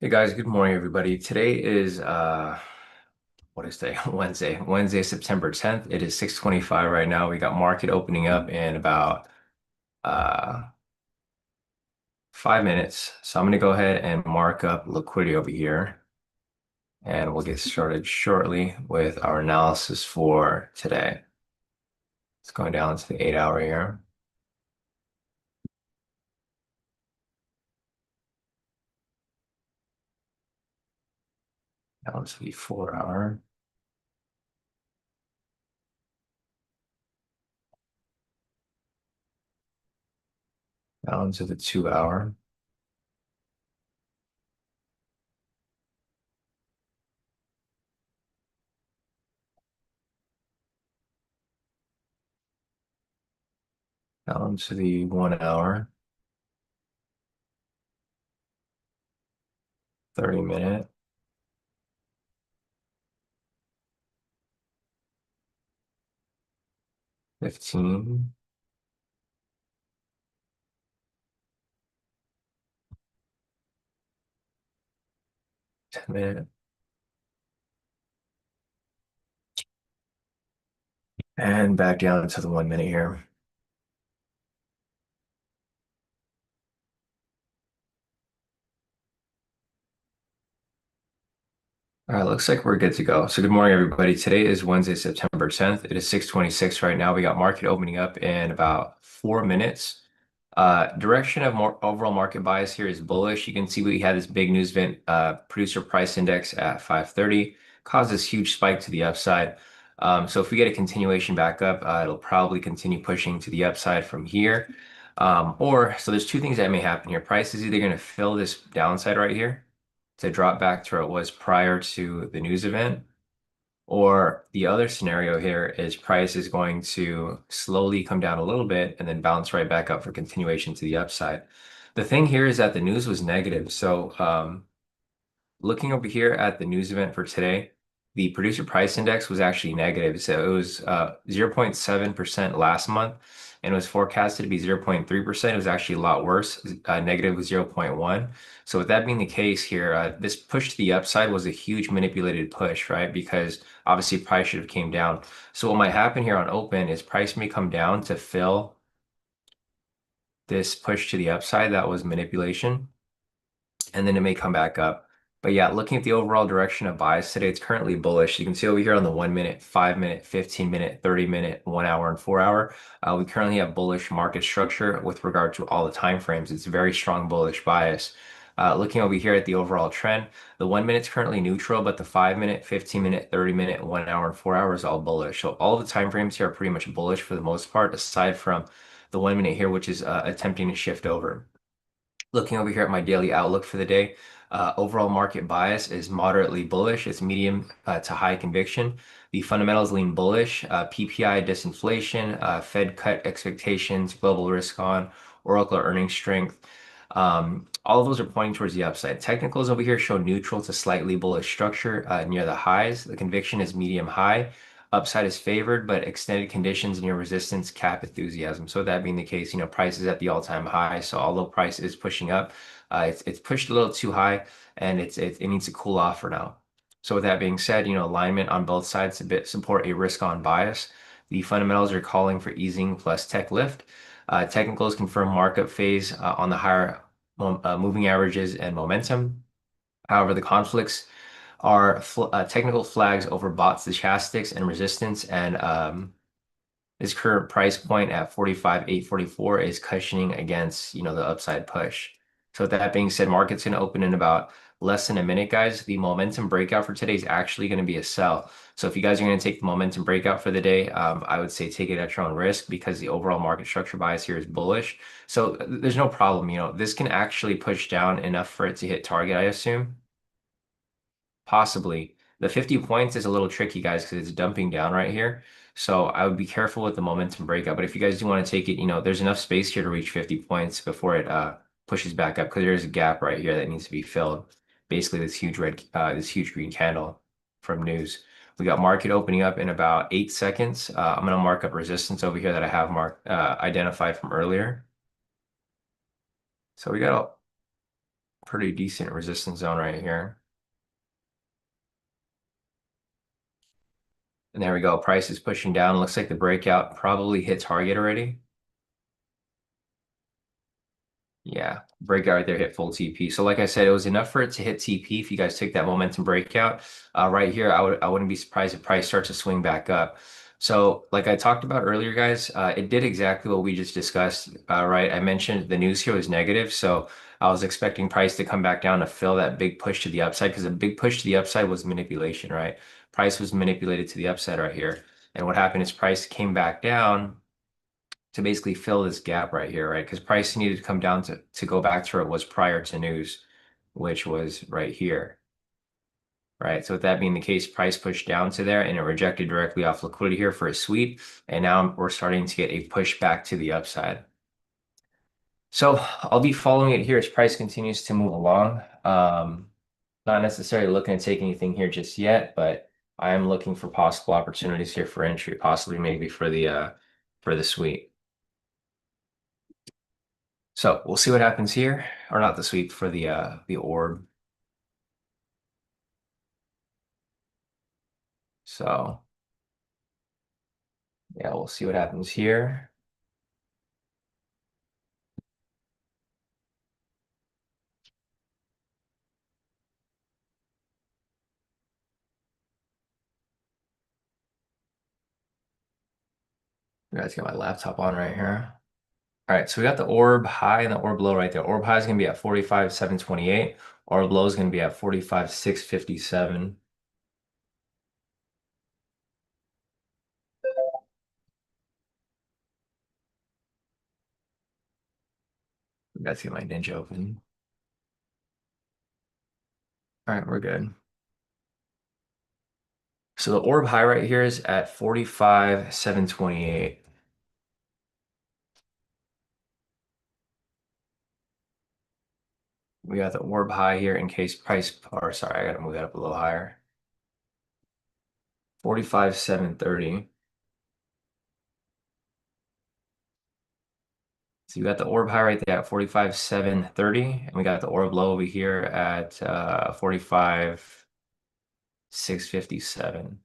Hey guys, good morning everybody. Today is what is today? Wednesday, September 10th. It is 6:25 right now. We got market opening up in about uh 5 minutes. So I'm gonna go ahead and mark up liquidity over here and we'll get started shortly with our analysis for today. It's going down to the 8 hour here, down to the 4 hour, down to the 2 hour, down to the 1 hour, 30 minute, 15, 10 minute, and back down to the 1 minute here. All right, looks like we're good to go. So good morning, everybody. Today is Wednesday, September 10th. It is 6:26 right now. We got market opening up in about 4 minutes. Direction of more overall market bias here is bullish. You can see we had this big news event, producer price index at 5:30, caused this huge spike to the upside. So if we get a continuation back up, it'll probably continue pushing to the upside from here. So there's two things that may happen here. Price is either going to fill this downside right here to drop back to where it was prior to the news event. Or the other scenario here is price is going to slowly come down a little bit and then bounce right back up for continuation to the upside. The thing here is that the news was negative. So looking over here at the news event for today, the producer price index was actually negative. So it was 0.7% last month and it was forecasted to be 0.3%. It was actually a lot worse. Negative was 0.1. So with that being the case here, this push to the upside was a huge manipulated push, right? Because obviously price should have came down. So what might happen here on open is price may come down to fill this push to the upside that was manipulation and then it may come back up. But yeah, looking at the overall direction of bias today, it's currently bullish. You can see over here on the 1 minute, 5 minute, 15 minute, 30 minute, 1 hour, and 4 hour. We currently have bullish market structure with regard to all the time frames. It's a very strong bullish bias. Looking over here at the overall trend, the 1 minute is currently neutral, but the 5 minute, 15 minute, 30 minute, 1 hour, and 4 hour is all bullish. So all of the time frames here are pretty much bullish for the most part, aside from the 1 minute here, which is attempting to shift over. Looking over here at my daily outlook for the day, overall market bias is moderately bullish. It's medium to high conviction. The fundamentals lean bullish. PPI disinflation, Fed cut expectations, global risk on, Oracle earnings strength. All of those are pointing towards the upside. Technicals over here show neutral to slightly bullish structure near the highs. The conviction is medium high. Upside is favored, but extended conditions near resistance cap enthusiasm. So that being the case, price is at the all-time high. So although price is pushing up, it's pushed a little too high, and it needs to cool off for now. So with that being said, alignment on both sides support a risk-on bias. The fundamentals are calling for easing plus tech lift. Technicals confirm markup phase on the higher moving averages and momentum. However, the conflicts are technical flags over bot stochastics and resistance, and his current price point at 45,844 is cushioning against, the upside push. So with that being said, market's going to open in about less than a minute, guys. The momentum breakout for today is actually going to be a sell. So if you guys are going to take the momentum breakout for the day, I would say take it at your own risk because the overall market structure bias here is bullish. So there's no problem. This can actually push down enough for it to hit target, I assume. Possibly. The 50 points is a little tricky, guys, because it's dumping down right here. So I would be careful with the momentum breakout. But if you guys do want to take it, there's enough space here to reach 50 points before it pushes back up because there's a gap right here that needs to be filled. Basically, this huge green candle from news. We got market opening up in about 8 seconds. I'm going to mark up resistance over here that I have identified from earlier. So we got pretty decent resistance zone right here. And there we go. Price is pushing down. Looks like the breakout probably hit target already. Yeah, breakout right there hit full TP. So like I said, it was enough for it to hit TP if you guys took that momentum breakout. Right here, I wouldn't be surprised if price starts to swing back up. So like I talked about earlier, guys, it did exactly what we just discussed, right? I mentioned the news here was negative, so I was expecting price to come back down to fill that big push to the upside because a big push to the upside was manipulation, right? Price was manipulated to the upside right here. And what happened is price came back down to basically fill this gap right here, right? Because price needed to come down to go back to where it was prior to news, which was right here, right? So with that being the case, price pushed down to there and it rejected directly off liquidity here for a sweep. And now we're starting to get a push back to the upside. So I'll be following it here as price continues to move along. Not necessarily looking to take anything here just yet, but I am looking for possible opportunities here for entry, possibly maybe for the sweep. So we'll see what happens here, or not the sweep for the orb. So yeah, we'll see what happens here. I gotta get my laptop on right here. All right, so we got the orb high and the orb low right there. Orb high is gonna be at 45,728. Orb low is gonna be at 45,657. Gotta get my ninja open. All right, we're good. So the orb high right here is at 45,728. We got the orb high here in case price, or sorry, I gotta move that up a little higher. 45,730. So you got the orb high right there at 45,730, and we got the orb low over here at 45,657.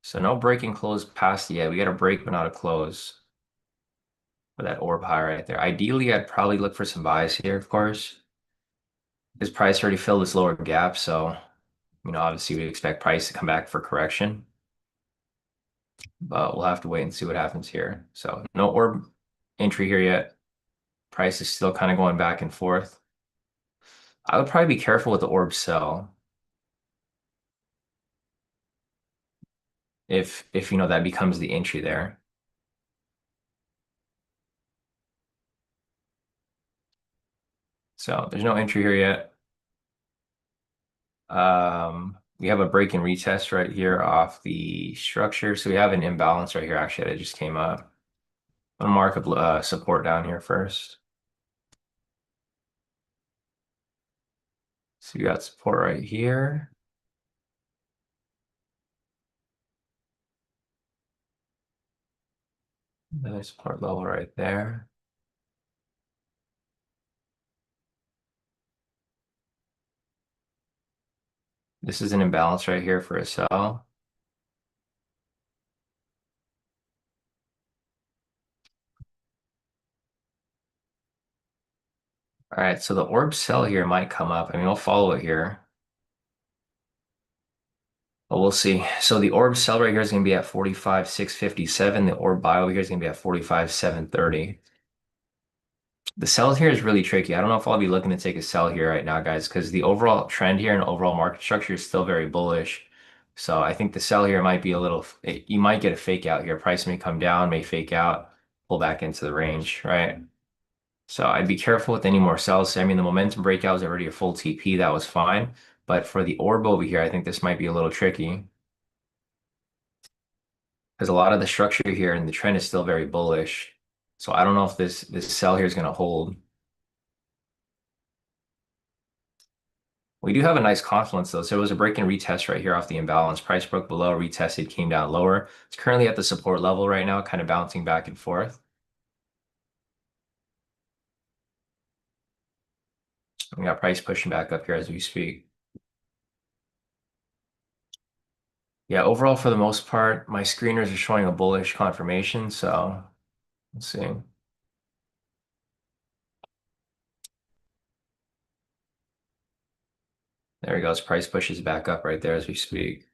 So no breaking close past yet. We got a break, but not a close for that orb high right there. Ideally, I'd probably look for some buys here, of course. This price already filled this lower gap, so obviously we expect price to come back for correction, but we'll have to wait and see what happens here. So no orb entry here yet. Price is still kind of going back and forth. I would probably be careful with the orb sell if that becomes the entry there. So there's no entry here yet. We have a break and retest right here off the structure. So we have an imbalance right here actually that just came up. I'm gonna mark up support down here first. So you got support right here. Another support level right there. This is an imbalance right here for a sell. All right, so the orb sell here might come up. I mean, we'll follow it here. But we'll see. So the orb sell right here is going to be at 45,657. The orb buy over here is going to be at 45,730. The sell here is really tricky. I don't know if I'll be looking to take a sell here right now, guys, because the overall trend here and overall market structure is still very bullish. So I think the sell here might be a little, you might get a fake out here. Price may come down, may fake out, pull back into the range, right? So I'd be careful with any more sells. I mean, the momentum breakout was already a full TP. That was fine. But for the orb over here, I think this might be a little tricky because a lot of the structure here and the trend is still very bullish. So I don't know if this sell here is going to hold. We do have a nice confluence though. So it was a break and retest right here off the imbalance. Price broke below, retested, came down lower. It's currently at the support level right now, kind of bouncing back and forth. We got price pushing back up here as we speak. Yeah, overall, for the most part, my screeners are showing a bullish confirmation. So let's see. There he goes. Price pushes back up right there as we speak.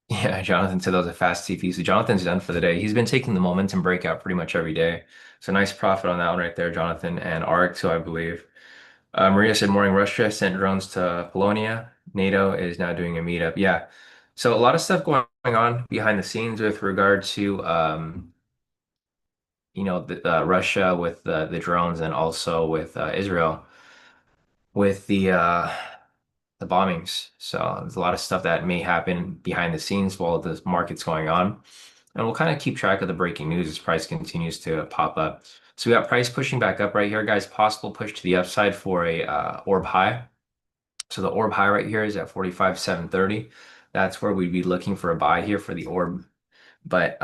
Yeah, Jonathan said that was a fast TP. So Jonathan's done for the day. He's been taking the momentum breakout pretty much every day. So nice profit on that one right there, Jonathan. And Arc too, I believe. Maria said, morning, Russia sent drones to Polonia. NATO is now doing a meetup. Yeah. So a lot of stuff going on behind the scenes with regard to, Russia with the drones and also with Israel with the bombings. So there's a lot of stuff that may happen behind the scenes while the market's going on. And we'll kind of keep track of the breaking news as price continues to pop up. So we got price pushing back up right here, guys. Possible push to the upside for a orb high. So the orb high right here is at 45,730. That's where we'd be looking for a buy here for the orb. But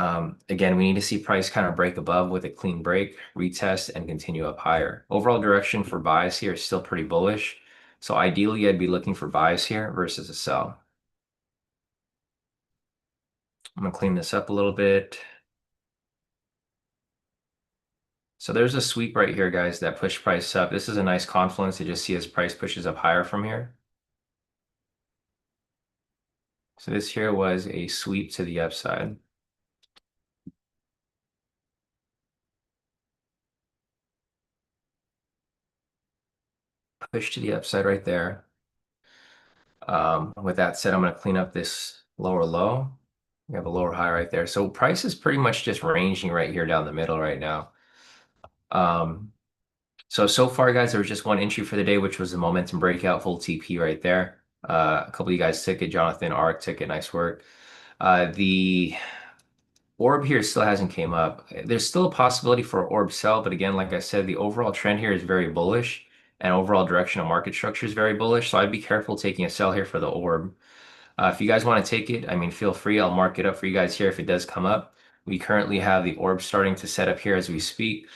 again, we need to see price kind of break above with a clean break, retest, and continue up higher. Overall direction for buys here is still pretty bullish. So ideally, I'd be looking for buys here versus a sell. I'm gonna clean this up a little bit. So there's a sweep right here, guys, that push price up. This is a nice confluence to just see as price pushes up higher from here. So this here was a sweep to the upside. Push to the upside right there. With that said, I'm going to clean up this lower low. We have a lower high right there. So price is pretty much just ranging right here down the middle right now. Um, so far, guys, there was just one entry for the day, which was the momentum breakout full TP right there. A couple of you guys took it. Jonathan, Arc took it. Nice work. The orb here still hasn't came up. There's still a possibility for orb sell, but again, like I said, the overall trend here is very bullish and overall direction of market structure is very bullish. So I'd be careful taking a sell here for the orb. If you guys want to take it, I mean, feel free. I'll mark it up for you guys here if it does come up. We currently have the orb starting to set up here as we speak.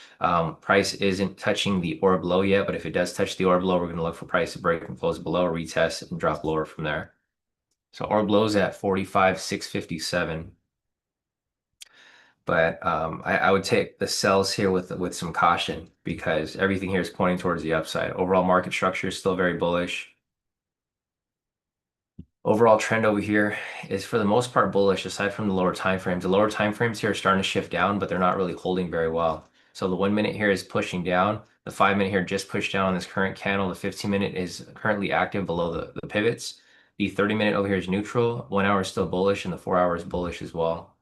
Price isn't touching the orb low yet, but if it does touch the orb low, we're going to look for price to break and close below, retest, and drop lower from there. So orb low is at 45,657. But I would take the sells here with some caution because everything here is pointing towards the upside. Overall market structure is still very bullish. Overall trend over here is for the most part bullish, aside from the lower time frames. The lower time frames here are starting to shift down, but they're not really holding very well. So the 1 minute here is pushing down. The 5 minute here just pushed down on this current candle. The 15 minute is currently active below the pivots. The 30 minute over here is neutral. 1 hour is still bullish, and the 4 hour is bullish as well.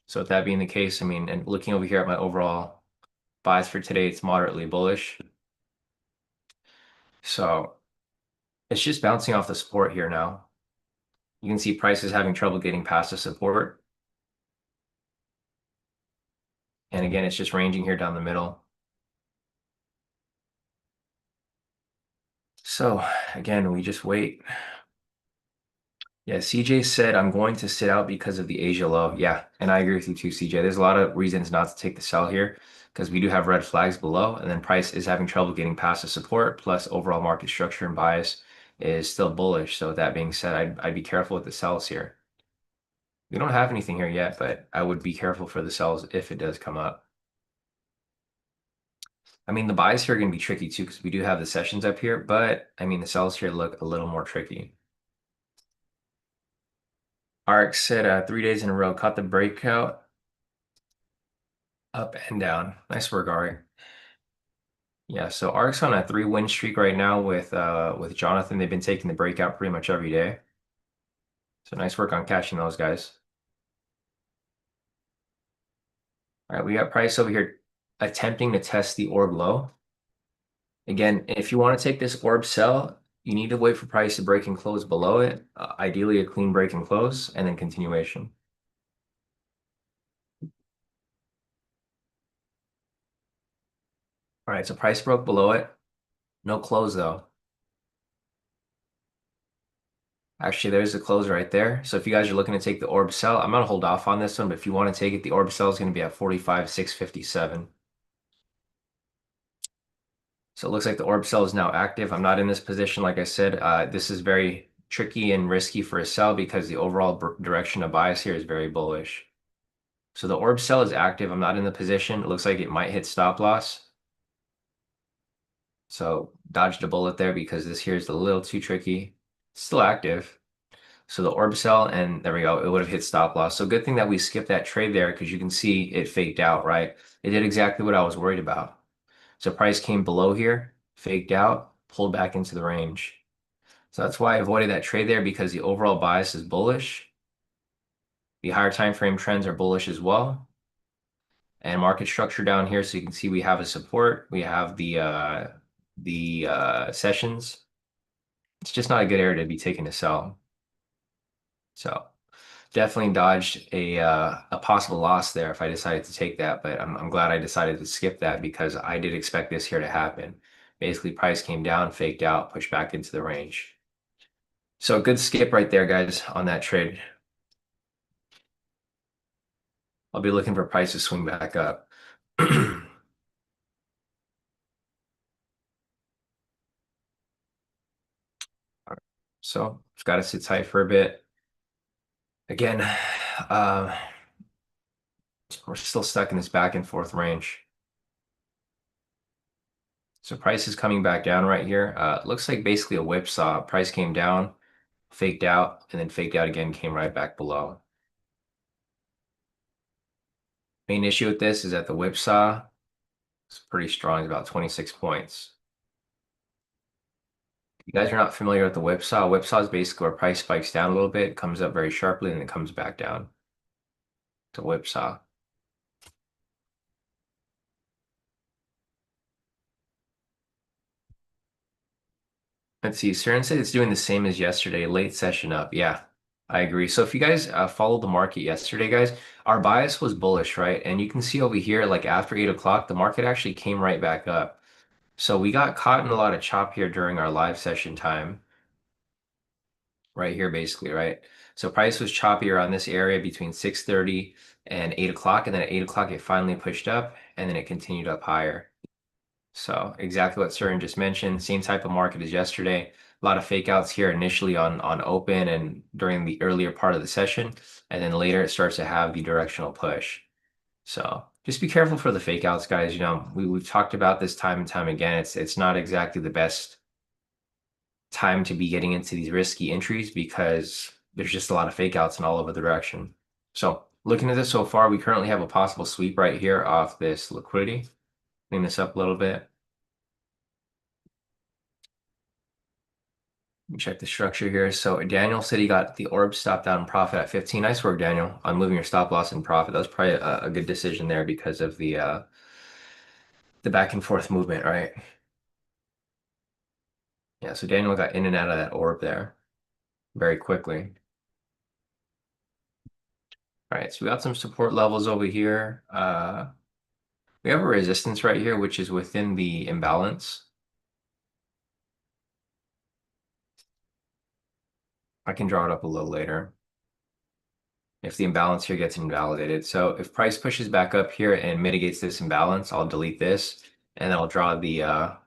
So with that being the case, I mean, and looking over here at my overall buys for today, it's moderately bullish. So it's just bouncing off the support here now. You can see prices having trouble getting past the support. And again, it's just ranging here down the middle. So again, we just wait. Yeah, CJ said, I'm going to sit out because of the Asia low. Yeah, and I agree with you too, CJ. There's a lot of reasons not to take the sell here because we do have red flags below, and then price is having trouble getting past the support, plus overall market structure and bias is still bullish. So with that being said, I'd be careful with the sells here. We don't have anything here yet, but I would be careful for the sells if it does come up. I mean, the buys here are going to be tricky too because we do have the sessions up here, but I mean, the sells here look a little more tricky. ARC said 3 days in a row, caught the breakout up and down. Nice work, Ari. Yeah, so ARC's on a 3 win streak right now with Jonathan. They've been taking the breakout pretty much every day. So nice work on catching those guys. All right, we got price over here attempting to test the orb low. Again, if you want to take this orb sell, you need to wait for price to break and close below it. Ideally, a clean break and close, and then continuation. All right, so price broke below it. No close though. Actually, there's the close right there. So if you guys are looking to take the orb sell, I'm gonna hold off on this one, but if you want to take it, the orb sell is gonna be at 45,657. So it looks like the orb sell is now active. I'm not in this position, like I said. This is very tricky and risky for a sell because the overall direction of bias here is very bullish. So the orb sell is active. I'm not in the position. It looks like it might hit stop loss. So dodged a bullet there because this here is a little too tricky. It's still active. So the orb sell, and there we go. It would have hit stop loss. So good thing that we skipped that trade there because you can see it faked out, right? It did exactly what I was worried about. So price came below here, faked out, pulled back into the range. So that's why I avoided that trade there because the overall bias is bullish. The higher time frame trends are bullish as well. And market structure down here, so you can see we have a support, we have the sessions. It's just not a good area to be taking to sell. So definitely dodged a possible loss there if I decided to take that, but I'm glad I decided to skip that because I did expect this here to happen. Basically, price came down, faked out, pushed back into the range. So good skip right there, guys, on that trade. I'll be looking for price to swing back up. So it's got to sit tight for a bit. Again, uh, we're still stuck in this back and forth range. So price is coming back down right here. Looks like basically a whipsaw. Price came down, faked out, and then faked out again, came right back below. Main issue with this is that the whipsaw is pretty strong, it's about 26 points. If you guys are not familiar with the whipsaw is basically where price spikes down a little bit, comes up very sharply, and then it comes back down. It's a whipsaw. Let's see, Saren said it's doing the same as yesterday, late session up. Yeah, I agree. So if you guys followed the market yesterday, guys, our bias was bullish, right? And you can see over here, like after 8 o'clock, the market actually came right back up. So we got caught in a lot of chop here during our live session time, right here, basically, right? So price was choppy around this area between 6:30 and 8 o'clock, and then at 8 o'clock it finally pushed up, and then it continued up higher. So exactly what Surin just mentioned, same type of market as yesterday. A lot of fake outs here initially on open and during the earlier part of the session, and then later it starts to have the directional push. So just be careful for the fake outs, guys. You know, we've talked about this time and time again. It's not exactly the best time to be getting into these risky entries because there's just a lot of fake outs in all over the direction. So looking at this so far, we currently have a possible sweep right here off this liquidity. Clean this up a little bit. Check the structure here. So Daniel said he got the orb stop down profit at 15. Nice work, Daniel, on moving your stop loss and profit. That was probably a good decision there because of the back and forth movement, right? Yeah, so Daniel got in and out of that orb there very quickly. All right, so we got some support levels over here. We have a resistance right here, which is within the imbalance. I can draw it up a little later if the imbalance here gets invalidated. So if price pushes back up here and mitigates this imbalance, I'll delete this and then I'll draw the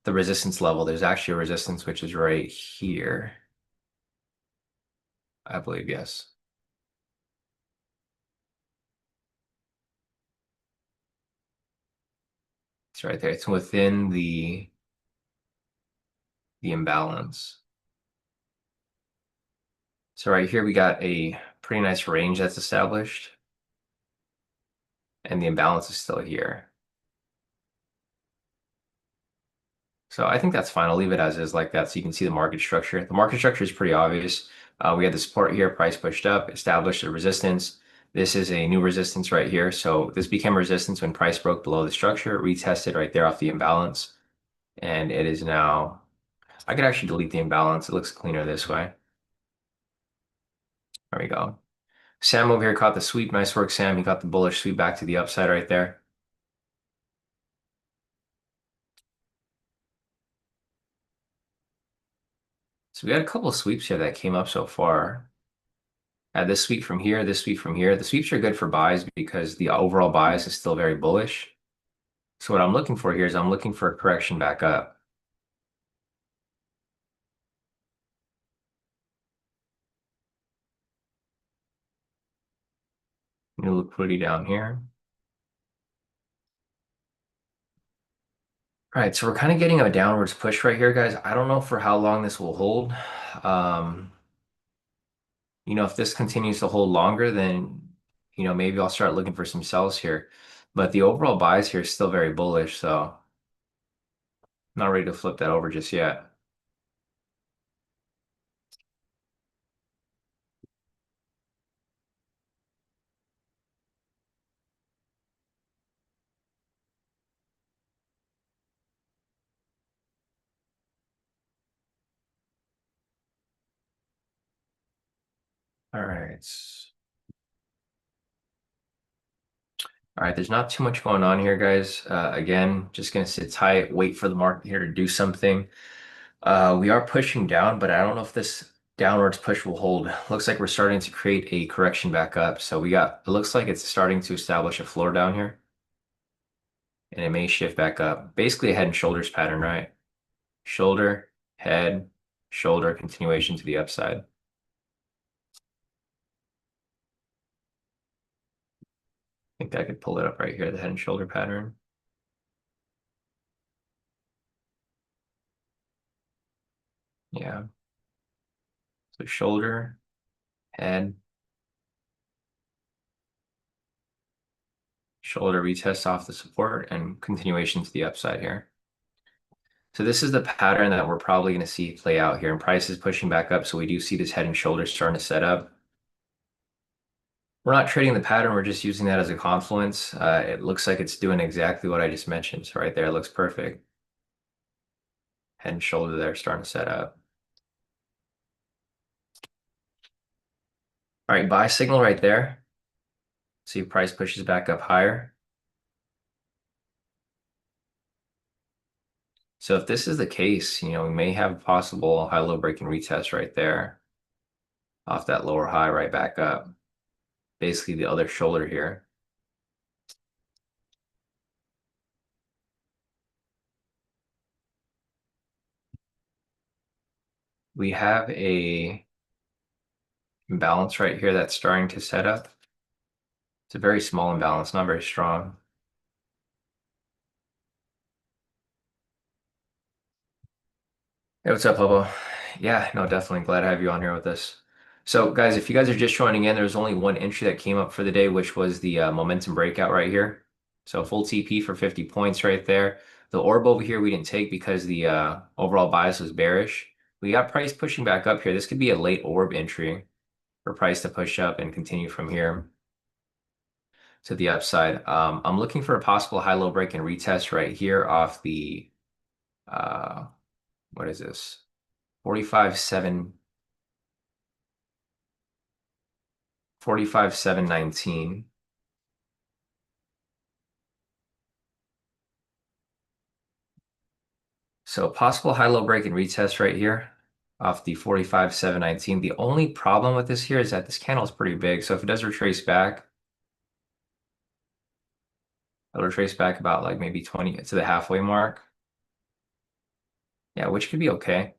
resistance level. There's actually a resistance which is right here. I believe, yes. It's right there. It's within the imbalance. So right here we got a pretty nice range that's established, and the imbalance is still here. So I think that's fine. I'll leave it as is like that so you can see the market structure. The market structure is pretty obvious. We had the support here, price pushed up, established a resistance. This is a new resistance right here. So this became resistance when price broke below the structure, retested right there off the imbalance. And it is now, I could actually delete the imbalance. It looks cleaner this way. There we go. Sam over here caught the sweep. Nice work, Sam. He got the bullish sweep back to the upside right there. So we got a couple of sweeps here that came up so far. This sweep from here, this sweep from here. The sweeps are good for buys because the overall bias is still very bullish. So what I'm looking for here is I'm looking for a correction back up. New liquidity down here. All right, so we're kind of getting a downwards push right here, guys. I don't know for how long this will hold. Um, if this continues to hold longer, then, maybe I'll start looking for some sells here. But the overall bias here is still very bullish, so I'm not ready to flip that over just yet. All right. All right, there's not too much going on here, guys. Again, just gonna sit tight, wait for the market here to do something. We are pushing down, but I don't know if this downwards push will hold. Looks like we're starting to create a correction back up. So it looks like it's starting to establish a floor down here, and it may shift back up. Basically a head and shoulders pattern, right? Shoulder, head, shoulder, continuation to the upside. I think I could pull it up right here, the head and shoulder pattern. Yeah. So shoulder, head, shoulder retest off the support and continuation to the upside here. So this is the pattern that we're probably going to see play out here, and price is pushing back up. So we do see this head and shoulders starting to set up. We're not trading the pattern. We're just using that as a confluence. It looks like it's doing exactly what I just mentioned. So right there, it looks perfect. Head and shoulder there starting to set up. All right, buy signal right there. See if price pushes back up higher. So if this is the case, we may have a possible high-low break and retest right there off that lower high right back up. Basically the other shoulder here. We have a imbalance right here that's starting to set up. It's a very small imbalance, not very strong. Hey, what's up, Hobo? Yeah, no, definitely glad to have you on here with us. So, guys, if you guys are just joining in, there's only one entry that came up for the day, which was the momentum breakout right here. So, full TP for 50 points right there. The orb over here we didn't take because the overall bias was bearish. We got price pushing back up here. This could be a late orb entry for price to push up and continue from here to the upside. I'm looking for a possible high-low break and retest right here off the uh, what is this? 45.7, 45.719. So possible high-low break and retest right here off the 45.719. The only problem with this here is that this candle is pretty big. So if it does retrace back, it'll retrace back about like maybe 20 to the halfway mark. Yeah, which could be okay.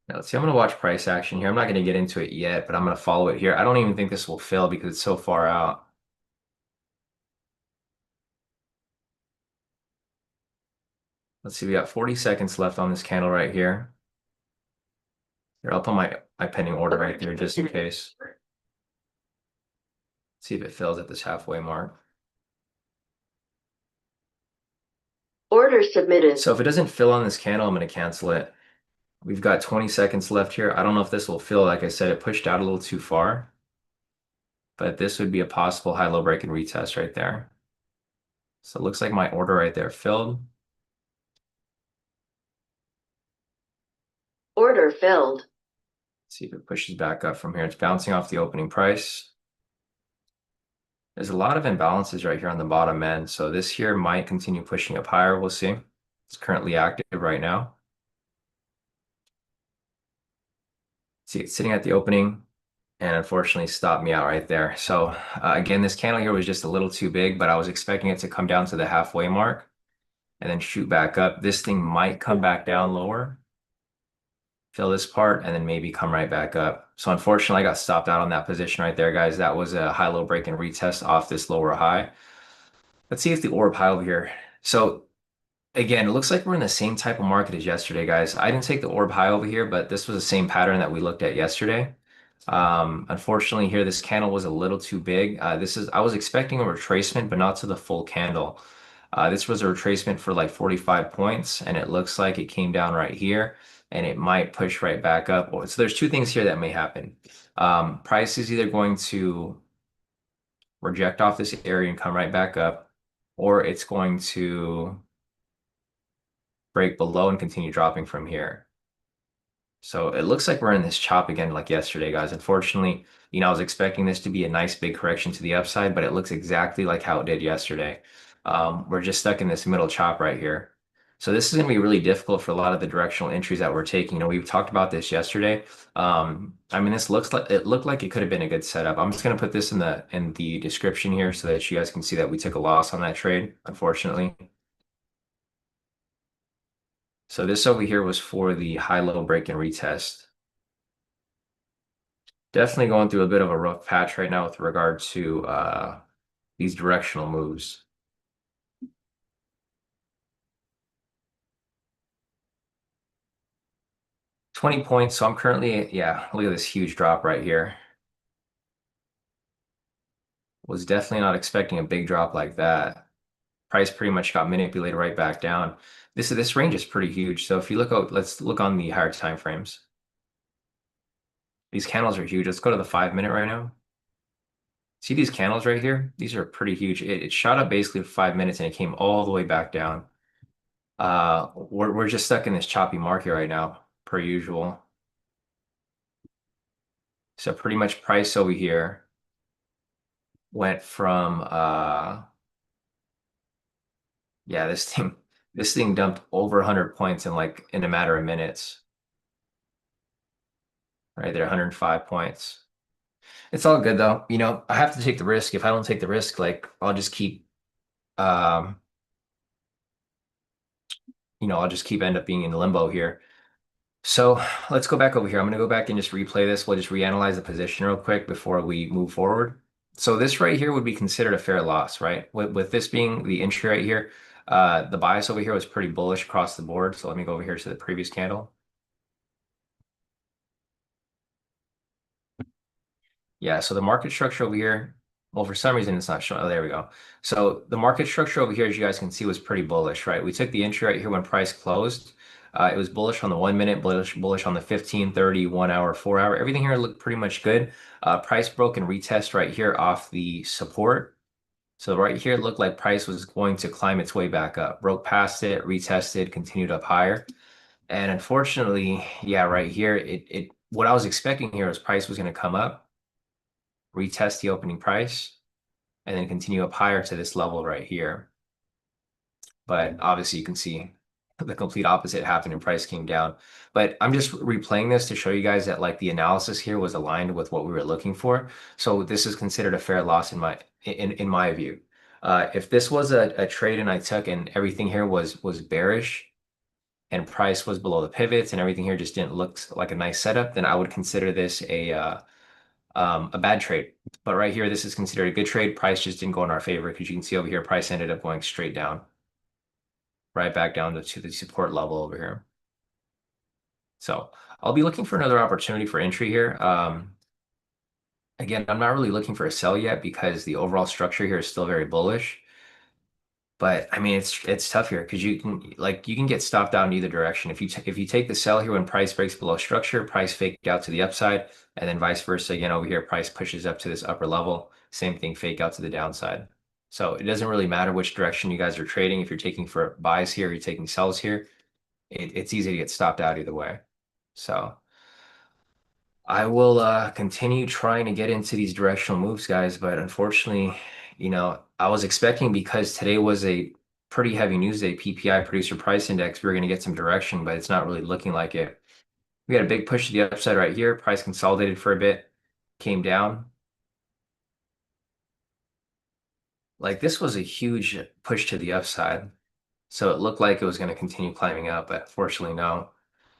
Now, let's see, I'm going to watch price action here. I'm not going to get into it yet, but I'm going to follow it here. I don't even think this will fail because it's so far out. Let's see, we got 40 seconds left on this candle right here. Here, I'll put my pending order right there just in case. See if it fills at this halfway mark. Order submitted. So if it doesn't fill on this candle, I'm going to cancel it. We've got 20 seconds left here. I don't know if this will fill. Like I said, it pushed out a little too far, but this would be a possible high-low break and retest right there. So it looks like my order right there filled. Order filled. See if it pushes back up from here. It's bouncing off the opening price. There's a lot of imbalances right here on the bottom end. So this here might continue pushing up higher. We'll see. It's currently active right now. See, it's sitting at the opening and unfortunately stopped me out right there. So again, this candle here was just a little too big, but I was expecting it to come down to the halfway mark and then shoot back up. This thing might come back down lower, fill this part, and then maybe come right back up. So unfortunately, I got stopped out on that position right there, guys. That was a high-low break and retest off this lower high. Let's see if the orb high over here. So again, it looks like we're in the same type of market as yesterday, guys. I didn't take the orb high over here, but this was the same pattern that we looked at yesterday. Unfortunately here, this candle was a little too big. I was expecting a retracement, but not to the full candle. This was a retracement for like 45 points, and it looks like it came down right here, and it might push right back up. So there's two things here that may happen. Price is either going to reject off this area and come right back up, or it's going to break below and continue dropping from here. So it looks like we're in this chop again like yesterday, guys. Unfortunately, I was expecting this to be a nice big correction to the upside, but it looks exactly like how it did yesterday. We're just stuck in this middle chop right here. So this is going to be really difficult for a lot of the directional entries that we're taking. We talked about this yesterday. I mean, this looks like it looked like it could have been a good setup. I'm just going to put this in the description here so that you guys can see that we took a loss on that trade, unfortunately. So this over here was for the high-low break and retest. Definitely going through a bit of a rough patch right now with regard to these directional moves. 20 points. So I'm currently, yeah, look at this huge drop right here. Was definitely not expecting a big drop like that. Price pretty much got manipulated right back down. This range is pretty huge. So if you look out, let's look on the higher time frames. These candles are huge. Let's go to the 5 minute right now. See these candles right here? These are pretty huge. It shot up basically for 5 minutes and it came all the way back down. We're just stuck in this choppy market right now, per usual. So pretty much price over here went from yeah, this thing dumped over 100 points in like in a matter of minutes. Right there, 105 points. It's all good though. I have to take the risk. If I don't take the risk, like I'll just keep um I'll just keep end up being in limbo here. So let's go back over here. I'm going to go back and just replay this. We'll just reanalyze the position real quick before we move forward. So this right here would be considered a fair loss, right? With this being the entry right here, the bias over here was pretty bullish across the board. So let me go over here to the previous candle. Yeah, so the market structure over here, well, for some reason it's not showing. Oh, there we go. So the market structure over here, as you guys can see, was pretty bullish, right? We took the entry right here when price closed. It was bullish on the 1 minute, bullish on the 15, 30, 1 hour, 4 hour. Everything here looked pretty much good. Price broke and retest right here off the support. So right here, it looked like price was going to climb its way back up. Broke past it, retested, continued up higher. And unfortunately, yeah, right here, what I was expecting here was price was going to come up, retest the opening price, and then continue up higher to this level right here. But obviously you can see the complete opposite happened and price came down. But I'm just replaying this to show you guys that like the analysis here was aligned with what we were looking for. So this is considered a fair loss in my view. If this was a trade and I took and everything here was bearish and price was below the pivots and everything here just didn't look like a nice setup, then I would consider this a bad trade. But right here, this is considered a good trade. Price just didn't go in our favor because you can see over here, price ended up going straight down, right back down to the support level over here. So I'll be looking for another opportunity for entry here. Again, I'm not really looking for a sell yet because the overall structure here is still very bullish. But I mean, it's tough here because you can get stopped out in either direction. If you take the sell here when price breaks below structure, price faked out to the upside, and then vice versa. Again, over here, price pushes up to this upper level. Same thing, fake out to the downside. So it doesn't really matter which direction you guys are trading. If you're taking for buys here, you're taking sells here. It's easy to get stopped out either way. So I will continue trying to get into these directional moves, guys. But unfortunately, I was expecting because today was pretty heavy news day, PPI, producer price index, we were going to get some direction, but it's not really looking like it. We had a big push to the upside right here. Price consolidated for a bit, came down. Like this was a huge push to the upside. So it looked like it was going to continue climbing up, but fortunately, no.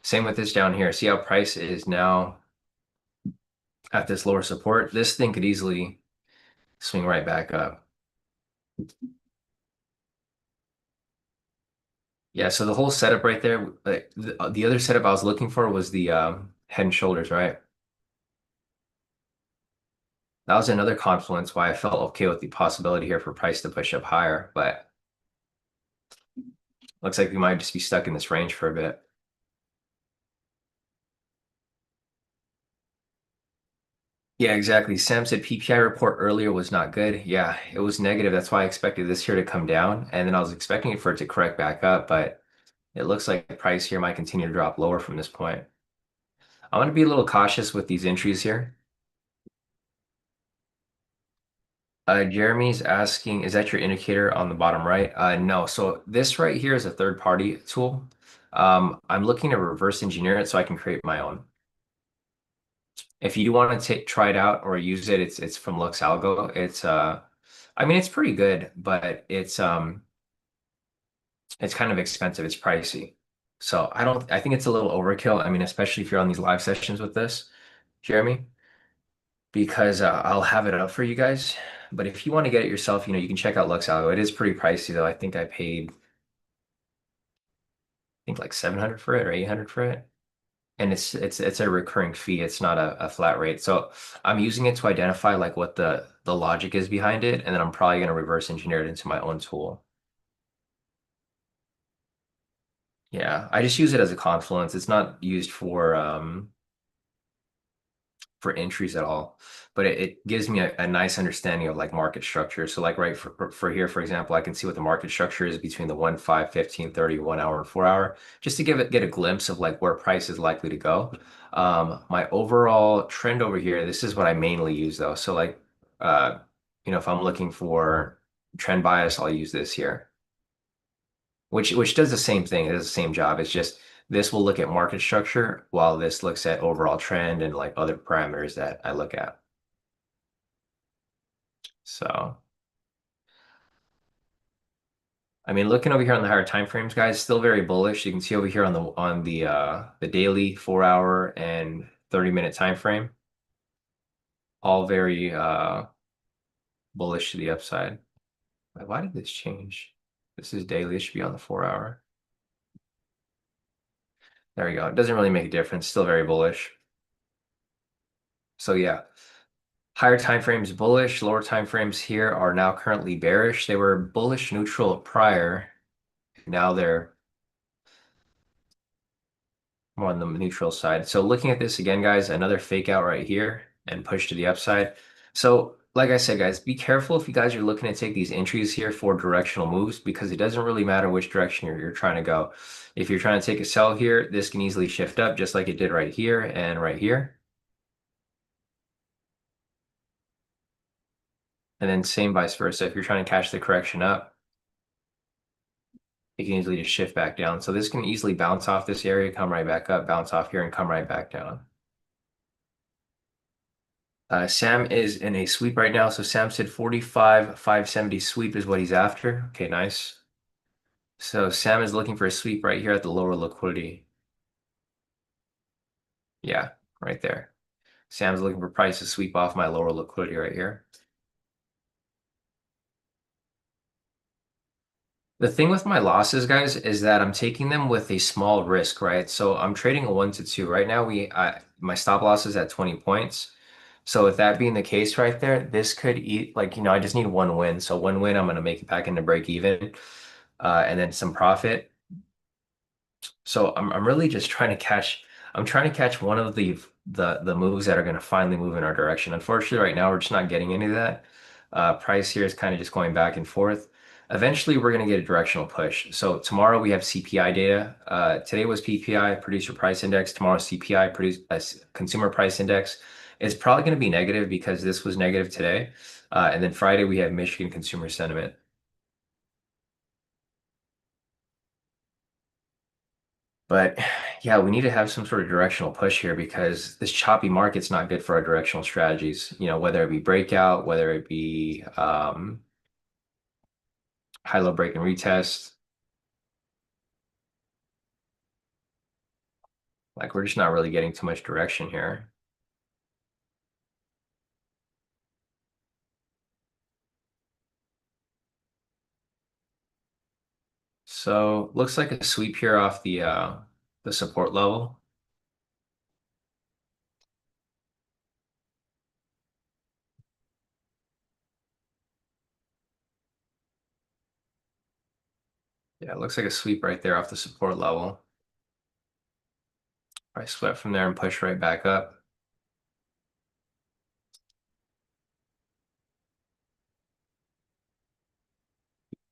Same with this down here. See how price is now at this lower support? This thing could easily swing right back up. Yeah, so the whole setup right there, like the other setup I was looking for was the head and shoulders, right? That was another confluence why I felt okay with the possibility here for price to push up higher, but looks like we might just be stuck in this range for a bit. Yeah, exactly. Sam said PPI report earlier was not good. Yeah, it was negative. That's why I expected this here to come down. And then I was expecting it for it to correct back up, but it looks like the price here might continue to drop lower from this point. I want to be a little cautious with these entries here. Jeremy's asking, is that your indicator on the bottom right? No. So this right here is a third party tool. I'm looking to reverse engineer it so I can create my own. If you do want to try it out or use it, it's from Lux Algo. I mean it's pretty good, but it's kind of expensive. It's pricey. So I think it's a little overkill. I mean, especially if you're on these live sessions with this, Jeremy, because I'll have it up for you guys. But if you want to get it yourself, you can check out Lux Algo. It is pretty pricey though. I think I paid, I think like 700 for it or 800 for it. And it's a recurring fee. It's not a flat rate. So I'm using it to identify like what the logic is behind it, and then I'm probably going to reverse engineer it into my own tool. Yeah, I just use it as a confluence. It's not used for entries at all, but it gives me a nice understanding of like market structure. So like right for here, for example, I can see what the market structure is between the 1, 5, 15, 30, 1 hour, and 4 hour, just to get a glimpse of like where price is likely to go. My overall trend over here, this is what I mainly use though. So like, uh, if I'm looking for trend bias, I'll use this here, which does the same thing. It does the same job. It's just this will look at market structure while this looks at overall trend and like other parameters that I look at. So, I mean, looking over here on the higher time frames, guys, still very bullish. You can see over here on the daily 4 hour and 30-minute time frame, all very bullish to the upside. Why did this change? This is daily. It should be on the 4 hour. There we go. It doesn't really make a difference. Still very bullish. So yeah, higher time frames bullish, lower time frames here are now currently bearish. They were bullish neutral prior. Now they're more on the neutral side. So looking at this again, guys, another fake out right here and push to the upside. So like I said, guys, be careful if you guys are looking to take these entries here for directional moves because it doesn't really matter which direction you're trying to go. If you're trying to take a sell here, this can easily shift up just like it did right here and right here. And then same vice versa. If you're trying to catch the correction up, it can easily just shift back down. So this can easily bounce off this area, come right back up, bounce off here, and come right back down. Sam is in a sweep right now. So Sam said 45, 570 sweep is what he's after. Okay, nice. So Sam is looking for a sweep right here at the lower liquidity. Yeah, right there. Sam's looking for price to sweep off my lower liquidity right here. The thing with my losses, guys, is that I'm taking them with a small risk, right? So I'm trading a 1 to 2. Right now, my stop loss is at 20 points. So with that being the case right there, this could eat like, I just need one win. So one win, I'm going to make it back into break even, and then some profit. So I'm really just trying to catch one of the moves that are going to finally move in our direction. Unfortunately, right now we're just not getting any of that. Price here is kind of just going back and forth. Eventually, we're going to get a directional push. So tomorrow we have CPI data. Today was PPI, producer price index. Tomorrow CPI, consumer price index. It's probably going to be negative because this was negative today. And then Friday we have Michigan consumer sentiment. But yeah, we need to have some sort of directional push here because this choppy market's not good for our directional strategies. Whether it be breakout, whether it be high-low break and retest. Like we're just not really getting too much direction here. So looks like a sweep here off the support level. Yeah, it looks like a sweep right there off the support level. I swept from there and push right back up.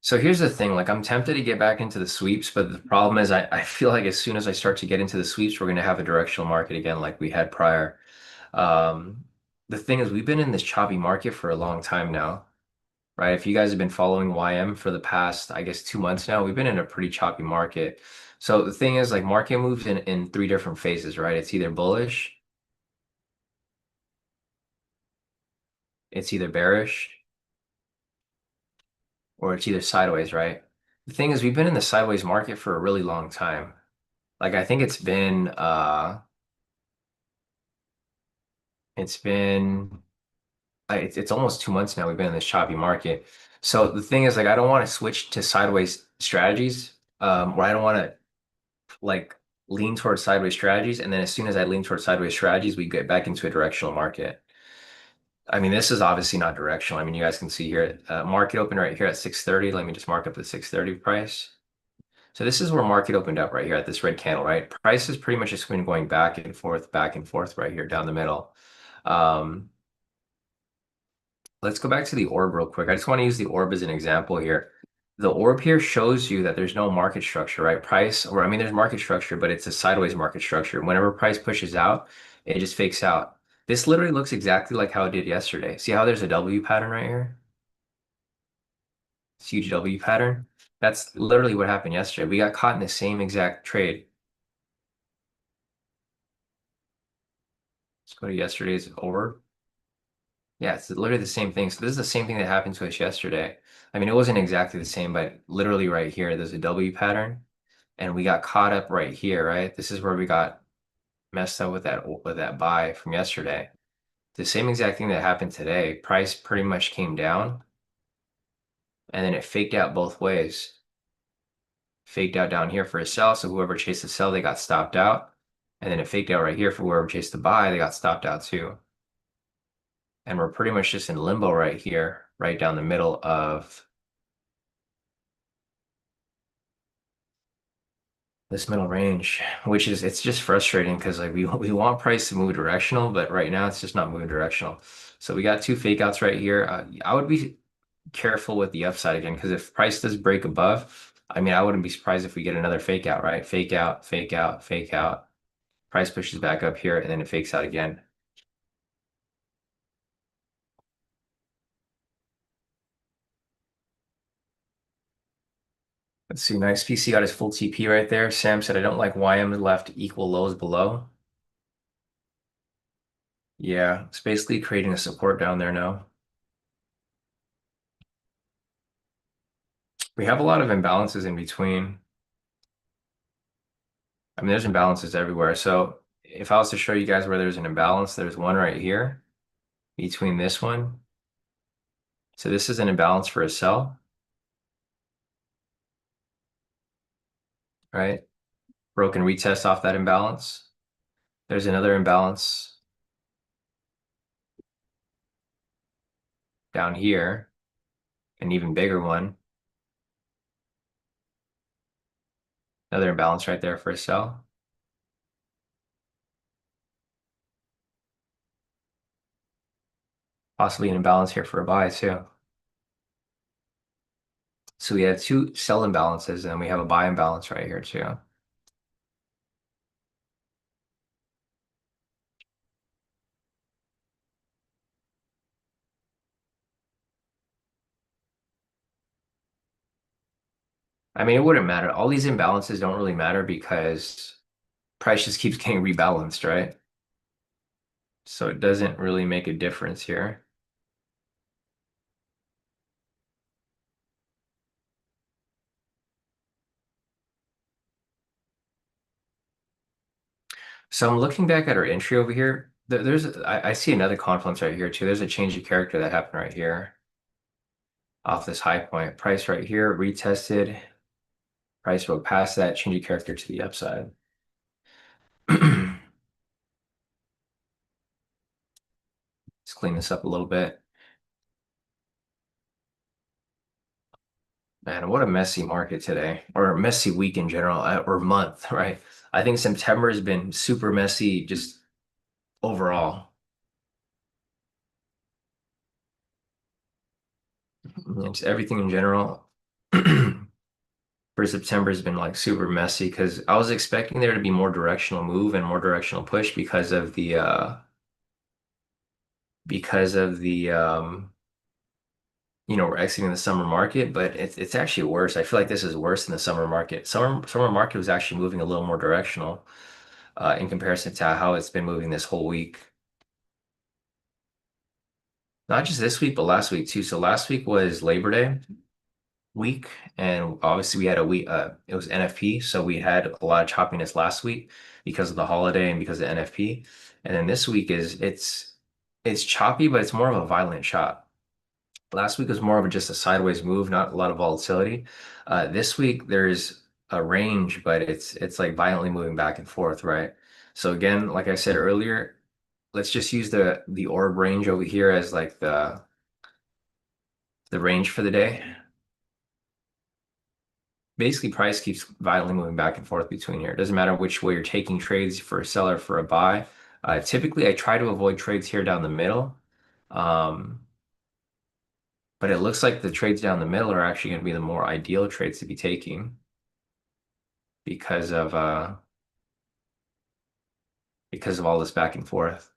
So here's the thing, like I'm tempted to get back into the sweeps, but the problem is I feel like as soon as I start to get into the sweeps, we're gonna have a directional market again like we had prior. Um, the thing is we've been in this choppy market for a long time now, right? If you guys have been following YM for the past, I guess 2 months now, we've been in a pretty choppy market. So the thing is like market moves in three different phases, right? It's either bullish, it's either bearish, or it's either sideways, right? The thing is we've been in the sideways market for a really long time. Like I think it's almost 2 months now we've been in this choppy market. So the thing is like I don't want to switch to sideways strategies, or I don't want to like lean towards sideways strategies, and then as soon as I lean towards sideways strategies, we get back into a directional market. I mean, this is obviously not directional. I mean, you guys can see here, market open right here at 630. Let me just mark up the 630 price. So this is where market opened up right here at this red candle, right? Price has pretty much just been going back and forth right here down the middle. Um, let's go back to the orb real quick. I just want to use the orb as an example here. The orb here shows you that there's no market structure, right? Price, or I mean, there's market structure, but it's a sideways market structure. Whenever price pushes out, it just fakes out. This literally looks exactly like how it did yesterday. See how there's a W pattern right here? This huge W pattern. That's literally what happened yesterday. We got caught in the same exact trade. Let's go to yesterday's orb. Yeah, it's literally the same thing. So this is the same thing that happened to us yesterday. I mean, it wasn't exactly the same, but literally right here, there's a W pattern, and we got caught up right here, right? This is where we got messed up with that buy from yesterday. The same exact thing that happened today. Price pretty much came down, and then it faked out both ways. Faked out down here for a sell, so whoever chased the sell, they got stopped out, and then it faked out right here for whoever chased the buy, they got stopped out too. And we're pretty much just in limbo right here, right down the middle of this middle range, which is it's just frustrating because like we want price to move directional, but right now it's just not moving directional. So we got two fake outs right here. I would be careful with the upside again because if price does break above, I mean I wouldn't be surprised if we get another fake out, right? Fake out, fake out, fake out. Price pushes back up here and then it fakes out again. Let's see, nice PC got his full TP right there. Sam said I don't like YM left equal lows below. Yeah, it's basically creating a support down there now. We have a lot of imbalances in between. I mean, there's imbalances everywhere. So if I was to show you guys where there's an imbalance, there's one right here between this one. So this is an imbalance for a sell, right? Broken retest off that imbalance. There's another imbalance down here, an even bigger one. Another imbalance right there for a sell. Possibly an imbalance here for a buy too. So we have two sell imbalances and we have a buy imbalance right here too. I mean, it wouldn't matter. All these imbalances don't really matter because price just keeps getting rebalanced, right? So it doesn't really make a difference here. So I'm looking back at our entry over here. I see another confluence right here too. There's a change of character that happened right here off this high point. Price right here, retested. Price broke past that, change of character to the upside. Let's clean this up a little bit. Man, what a messy market today, or a messy week in general, or month, right? I think September has been super messy just overall. It's everything in general for September has been like super messy because I was expecting there to be more directional move and more directional push because of the we're exiting the summer market, but it's actually worse. I feel like this is worse than the summer market. Summer market was actually moving a little more directional in comparison to how it's been moving this whole week. Not just this week, but last week too. So last week was Labor Day week, and obviously we had a week. It was NFP, so we had a lot of choppiness last week because of the holiday and because of NFP. And then this week it's choppy, but it's more of a violent chop. Last week was more of just a sideways move, not a lot of volatility. This week there's a range, but it's like violently moving back and forth, right? So again, like I said earlier, let's just use the orb range over here as like the range for the day. Basically, price keeps violently moving back and forth between here. It doesn't matter which way you're taking trades for a seller for a buy. Typically, I try to avoid trades here down the middle. Um, but it looks like the trades down the middle are actually going to be the more ideal trades to be taking because of uh because of all this back and forth.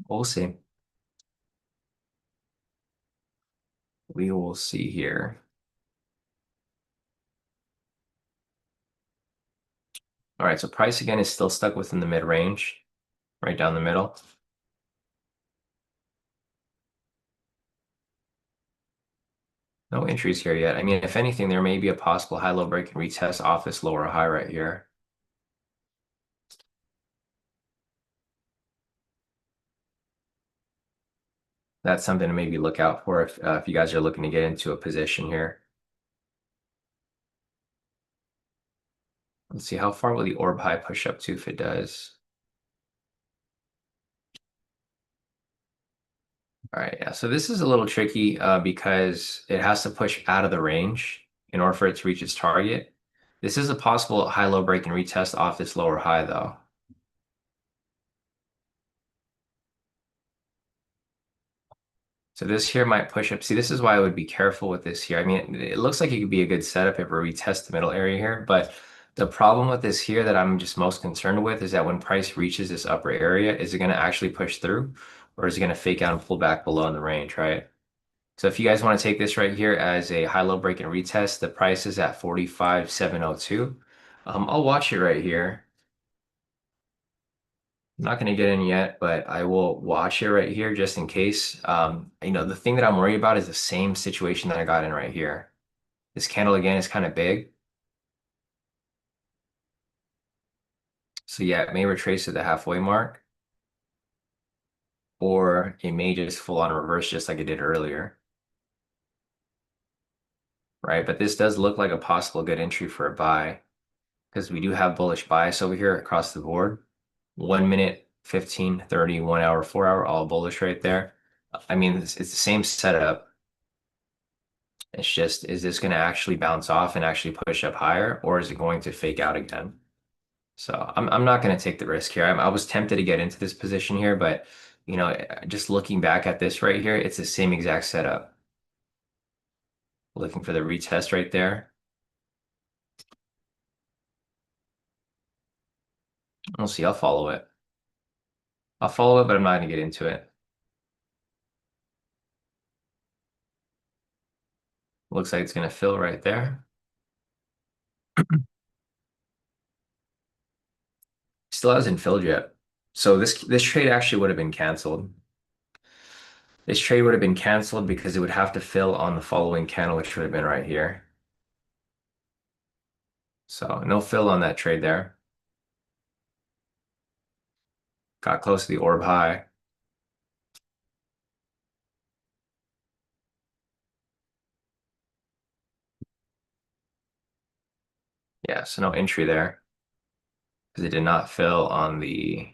We'll see. We will see here. All right, so price again is still stuck within the mid range, right down the middle. No entries here yet. I mean, if anything, there may be a possible high-low break and retest off this lower high right here. That's something to maybe look out for if you guys are looking to get into a position here. Let's see, how far will the orb high push up to if it does? All right, yeah. So this is a little tricky because it has to push out of the range in order for it to reach its target. This is a possible high-low break and retest off this lower high, though. So this here might push up. See, this is why I would be careful with this here. I mean, it looks like it could be a good setup if we retest the middle area here, but the problem with this here that I'm just most concerned with is that when price reaches this upper area, is it going to actually push through or is it going to fake out and pull back below in the range, right? So if you guys want to take this right here as a high-low break and retest, the price is at 45,702. I'll watch it right here. I'm not going to get in yet, but I will watch it right here just in case. The thing that I'm worried about is the same situation that I got in right here. This candle again is kind of big. So yeah, it may retrace to the halfway mark, or it may just full on reverse just like it did earlier, right? But this does look like a possible good entry for a buy because we do have bullish bias over here across the board. 1 minute, 15, 30, 1 hour, 4 hour, all bullish right there. I mean, it's the same setup. It's just, is this going to actually bounce off and actually push up higher, or is it going to fake out again? So I'm not going to take the risk here. I was tempted to get into this position here, but just looking back at this right here, it's the same exact setup. Looking for the retest right there. We'll see. I'll follow it. I'll follow it, but I'm not going to get into it. Looks like it's going to fill right there. Still hasn't filled yet. So this trade actually would have been canceled. This trade would have been canceled because it would have to fill on the following candle, which would have been right here. So no fill on that trade there. Got close to the orb high. Yeah, so no entry there because it did not fill on the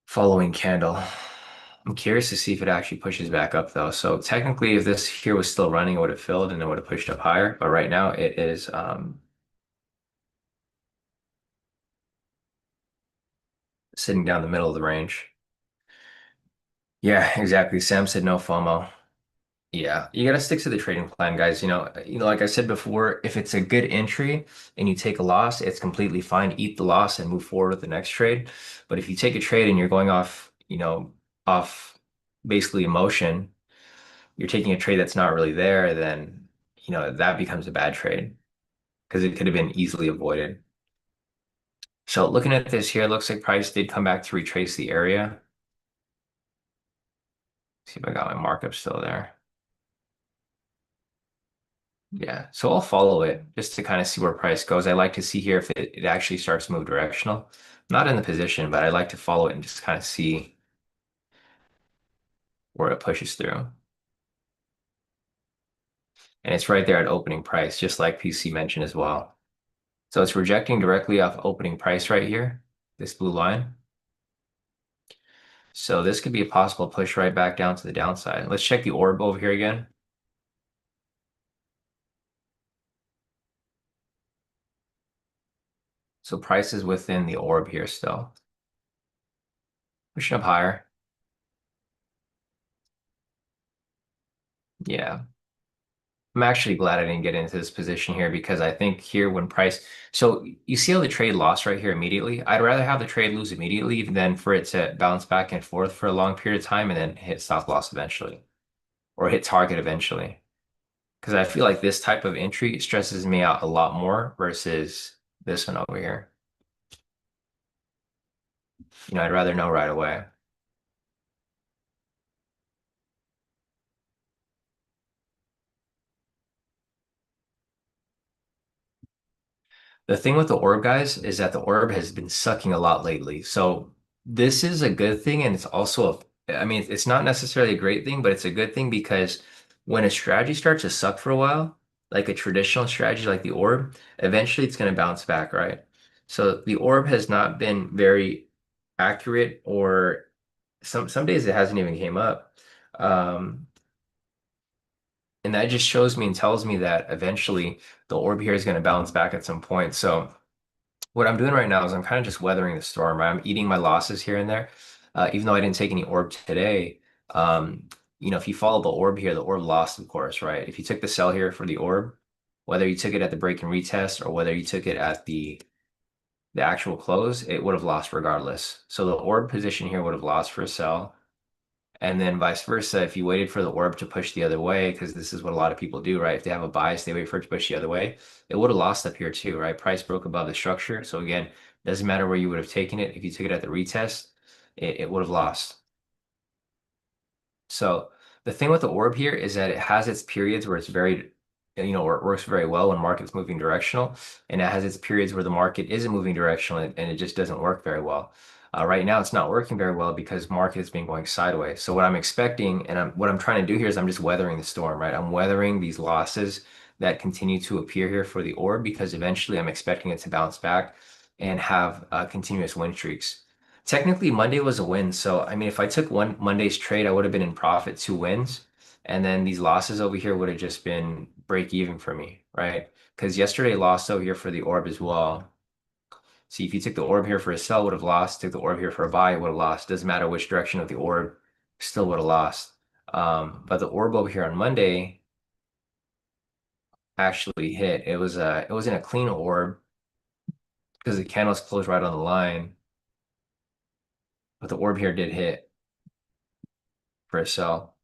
following candle. I'm curious to see if it actually pushes back up though. So technically, if this here was still running, it would have filled and it would have pushed up higher. But right now it is sitting down the middle of the range. Yeah, exactly. Sam said no FOMO. Yeah, you got to stick to the trading plan, guys. Like I said before, if it's a good entry and you take a loss, it's completely fine. Eat the loss and move forward with the next trade. But if you take a trade and you're going off, off basically emotion, you're taking a trade that's not really there, then, that becomes a bad trade because it could have been easily avoided. So looking at this here, it looks like price did come back to retrace the area. See if I got my markup still there. Yeah, so I'll follow it just to kind of see where price goes. I like to see here if it actually starts to move directional. Not in the position, but I like to follow it and just kind of see where it pushes through. And it's right there at opening price, just like PC mentioned as well. So it's rejecting directly off opening price right here, this blue line. So this could be a possible push right back down to the downside. Let's check the orb over here again. So price is within the orb here still. Pushing up higher. Yeah. I'm actually glad I didn't get into this position here because I think here when price, so you see how the trade lost right here immediately? I'd rather have the trade lose immediately than for it to bounce back and forth for a long period of time and then hit stop loss eventually or hit target eventually. Because I feel like this type of entry stresses me out a lot more versus this one over here. I'd rather know right away. The thing with the orb, guys, is that the orb has been sucking a lot lately. So this is a good thing, and it's also I mean, it's not necessarily a great thing, but it's a good thing because when a strategy starts to suck for a while, like a traditional strategy like the orb, eventually it's going to bounce back, right? So the orb has not been very accurate, or some days it hasn't even came up. Um, and that just shows me and tells me that eventually the orb here is going to bounce back at some point. So what I'm doing right now is I'm kind of just weathering the storm, right? I'm eating my losses here and there. Even though I didn't take any orb today, if you follow the orb here, the orb lost, of course, right? If you took the sell here for the orb, whether you took it at the break and retest or whether you took it at the actual close, it would have lost regardless. So the orb position here would have lost for a sell. And then vice versa, if you waited for the orb to push the other way, because this is what a lot of people do, right? If they have a bias, they wait for it to push the other way. It would have lost up here too, right? Price broke above the structure. So again, doesn't matter where you would have taken it. If you took it at the retest, it would have lost. So the thing with the orb here is that it has its periods where it's very, where it works very well when market's moving directional, and it has its periods where the market isn't moving directional and it just doesn't work very well. Right now, it's not working very well because market has been going sideways. So what I'm expecting and what I'm trying to do here is I'm just weathering the storm, right? I'm weathering these losses that continue to appear here for the orb because eventually I'm expecting it to bounce back and have continuous win streaks. Technically, Monday was a win. So, I mean, if I took one Monday's trade, I would have been in profit, 2 wins. And then these losses over here would have just been break even for me, right? Because yesterday lost over here for the orb as well. See, if you took the orb here for a sell, would have lost. Took the orb here for a buy, would have lost. Doesn't matter which direction of the orb, still would have lost. But the orb over here on Monday actually hit. It was in a clean orb because the candles closed right on the line. But the orb here did hit for a sell.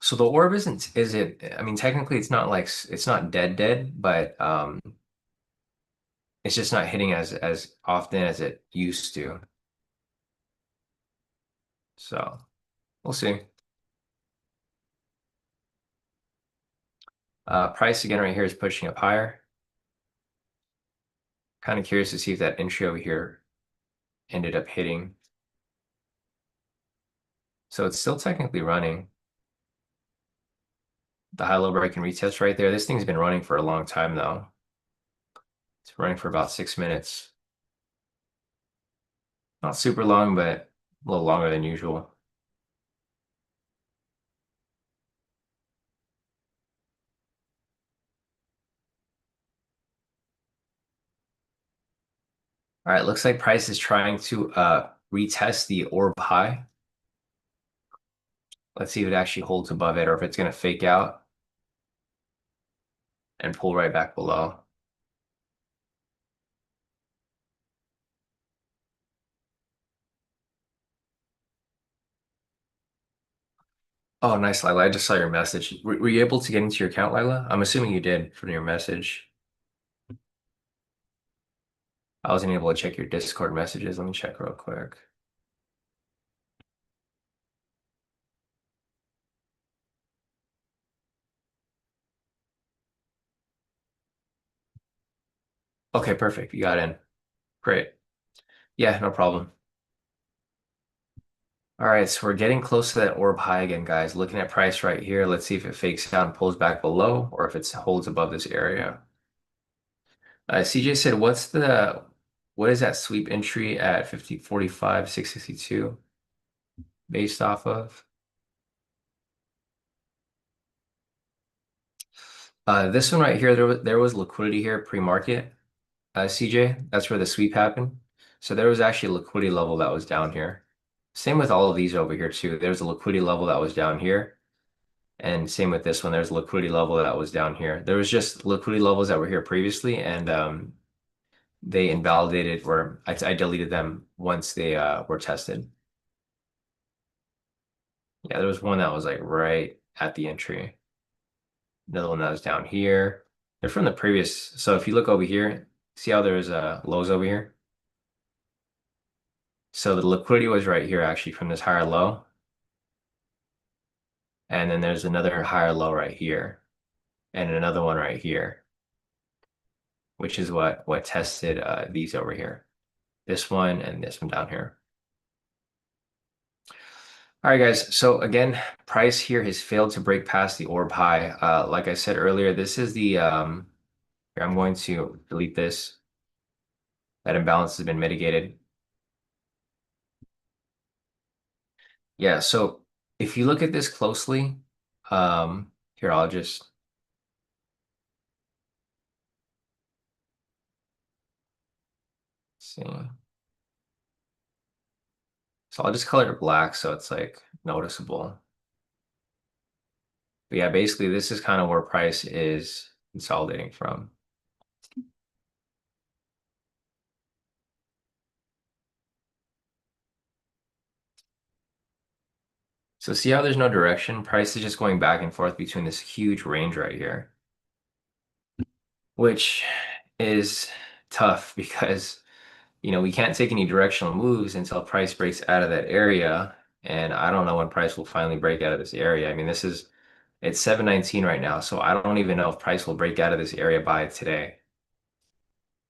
So the orb isn't, is it, I mean, technically it's not like, it's not dead, but it's just not hitting as often as it used to. So we'll see. Price again right here is pushing up higher. Kind of curious to see if that entry over here ended up hitting. So it's still technically running. The high-low break and retest right there. This thing's been running for a long time though. It's running for about 6 minutes. Not super long, but a little longer than usual. All right, looks like price is trying to retest the orb high. Let's see if it actually holds above it or if it's going to fake out and pull right back below. Oh, nice, Lila. I just saw your message. Were you able to get into your account, Lila? I'm assuming you did from your message. I wasn't able to check your Discord messages. Let me check real quick. Okay, perfect. You got in. Great. Yeah, no problem. All right, so we're getting close to that orb high again, guys. Looking at price right here. Let's see if it fakes out and pulls back below or if it holds above this area. CJ said, what is that sweep entry at 50.45, 662 based off of? This one right here, there was liquidity here pre-market, CJ. That's where the sweep happened. So there was actually a liquidity level that was down here. Same with all of these over here too. There's a liquidity level that was down here. And same with this one, there's a liquidity level that was down here. There was just liquidity levels that were here previously, and they invalidated or I deleted them once they were tested. Yeah, there was one that was like right at the entry. Another one that was down here. They're from the previous. So if you look over here, see how there's lows over here? So the liquidity was right here actually from this higher low. And then there's another higher low right here and another one right here, which is what tested these over here. This one and this one down here. All right, guys. So again, price here has failed to break past the orb high. Like I said earlier, this is the here, I'm going to delete this. That imbalance has been mitigated. Yeah, so if you look at this closely, here I'll just see. So I'll just color it black so it's like noticeable. But yeah, basically this is kind of where price is consolidating from. So see how there's no direction? Price is just going back and forth between this huge range right here, which is tough because, we can't take any directional moves until price breaks out of that area. And I don't know when price will finally break out of this area. I mean, it's 719 right now, so I don't even know if price will break out of this area by today.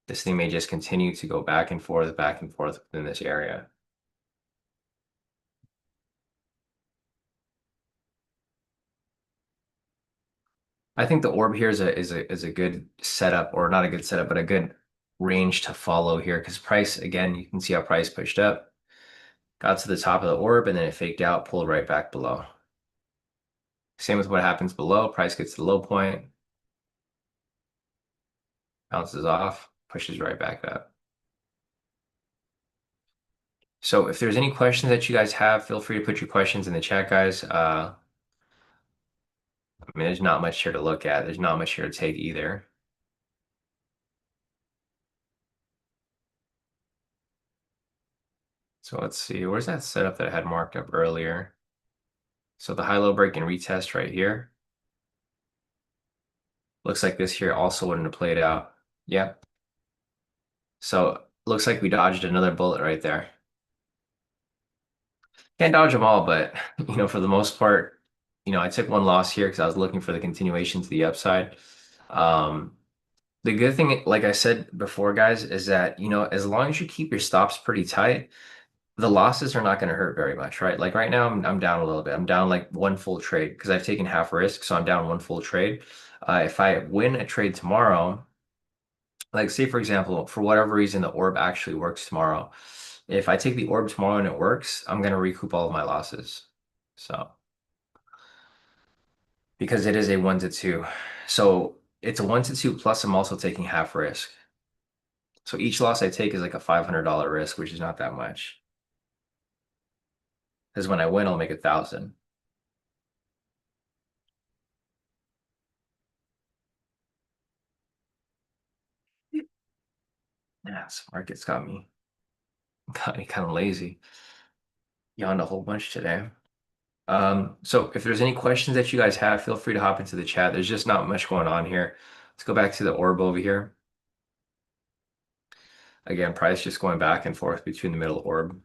This thing may just continue to go back and forth within this area. I think the orb here is a good setup, or not a good setup, but a good range to follow here because price, again, you can see how price pushed up, got to the top of the orb, and then it faked out, pulled right back below. Same with what happens below. Price gets to the low point, bounces off, pushes right back up. So if there's any questions that you guys have, feel free to put your questions in the chat, guys. I mean, there's not much here to look at. There's not much here to take either. So let's see, where's that setup that I had marked up earlier? So the high-low break and retest right here. Looks like this here also wouldn't have played out. Yeah. So looks like we dodged another bullet right there. Can't dodge them all, but for the most part, I took one loss here because I was looking for the continuation to the upside. Um, the good thing, like I said before, guys, is that, as long as you keep your stops pretty tight, the losses are not going to hurt very much, right? Like right now, I'm down a little bit. I'm down like one full trade because I've taken half risk, so I'm down one full trade. If I win a trade tomorrow, like say for example, for whatever reason, the orb actually works tomorrow. If I take the orb tomorrow and it works, I'm going to recoup all of my losses. So because it is a 1 to 2. So it's a 1 to 2 plus I'm also taking half risk. So each loss I take is like a $500 risk, which is not that much. Because when I win, I'll make 1,000. Yeah, this market's got me kind of lazy. Yawned a whole bunch today. So if there's any questions that you guys have, feel free to hop into the chat. There's just not much going on here. Let's go back to the orb over here. Again, price just going back and forth between the middle orb.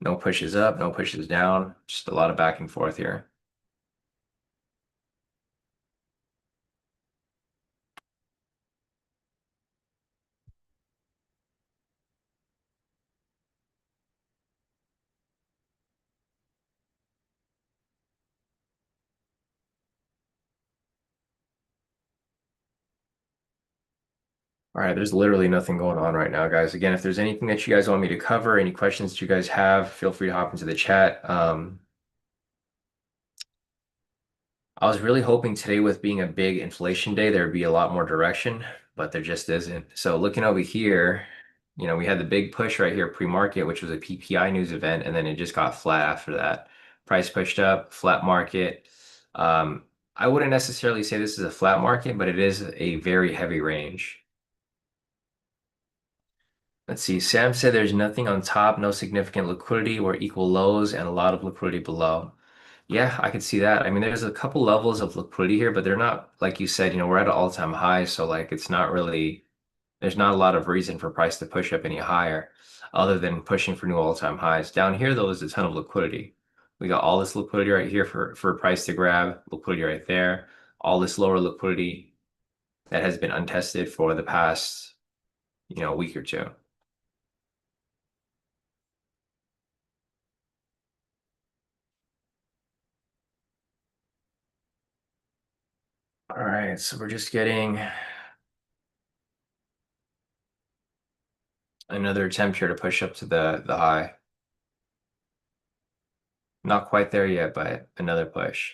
No pushes up, no pushes down, just a lot of back and forth here. All right, there's literally nothing going on right now, guys. Again, if there's anything that you guys want me to cover, any questions that you guys have, feel free to hop into the chat. I was really hoping today with being a big inflation day, there would be a lot more direction, but there just isn't. So looking over here, we had the big push right here pre-market, which was a PPI news event, and then it just got flat after that. Price pushed up, flat market. I wouldn't necessarily say this is a flat market, but it is a very heavy range. Let's see. Sam said there's nothing on top, no significant liquidity or equal lows, and a lot of liquidity below. Yeah, I could see that. I mean, there's a couple levels of liquidity here, but they're not, like you said, we're at an all-time high, so like it's not really, there's not a lot of reason for price to push up any higher other than pushing for new all-time highs. Down here, though, there's a ton of liquidity. We got all this liquidity right here for price to grab, liquidity right there, all this lower liquidity that has been untested for the past, week or two. All right, so we're just getting another attempt here to push up to the high. Not quite there yet, but another push.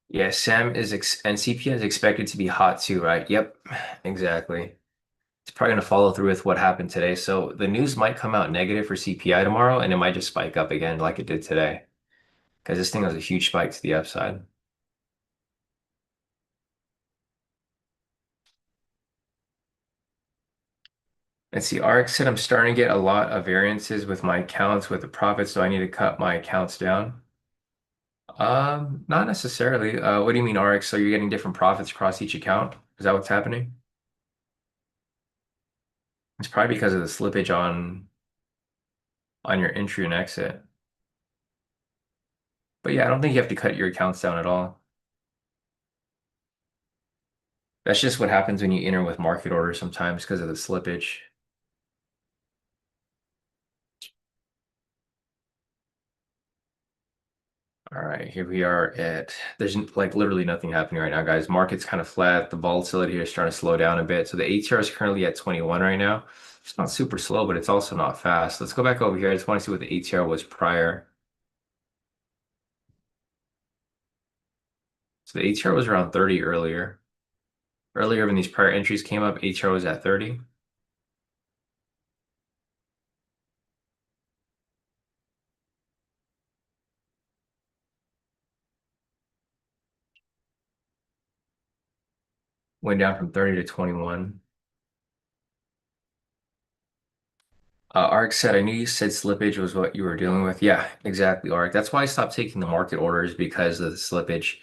Yeah, Sam is ex and CPI is expected to be hot too, right? Yep, exactly. It's probably going to follow through with what happened today. So the news might come out negative for CPI tomorrow, and it might just spike up again like it did today. Because this thing was a huge spike to the upside. Let's see, RX said I'm starting to get a lot of variances with my accounts with the profits, so I need to cut my accounts down. Not necessarily. What do you mean, RX? So you're getting different profits across each account? Is that what's happening? It's probably because of the slippage on your entry and exit. But yeah, I don't think you have to cut your accounts down at all. That's just what happens when you enter with market orders sometimes because of the slippage. All right, here we are there's like literally nothing happening right now, guys. Market's kind of flat. The volatility here is starting to slow down a bit. So the ATR is currently at 21 right now. It's not super slow, but it's also not fast. Let's go back over here. I just want to see what the ATR was prior. So the ATR was around 30 earlier. Earlier when these prior entries came up, ATR was at 30. Went down from 30 to 21. Ark said, I knew you said slippage was what you were dealing with. Yeah, exactly, Ark. That's why I stopped taking the market orders because of the slippage.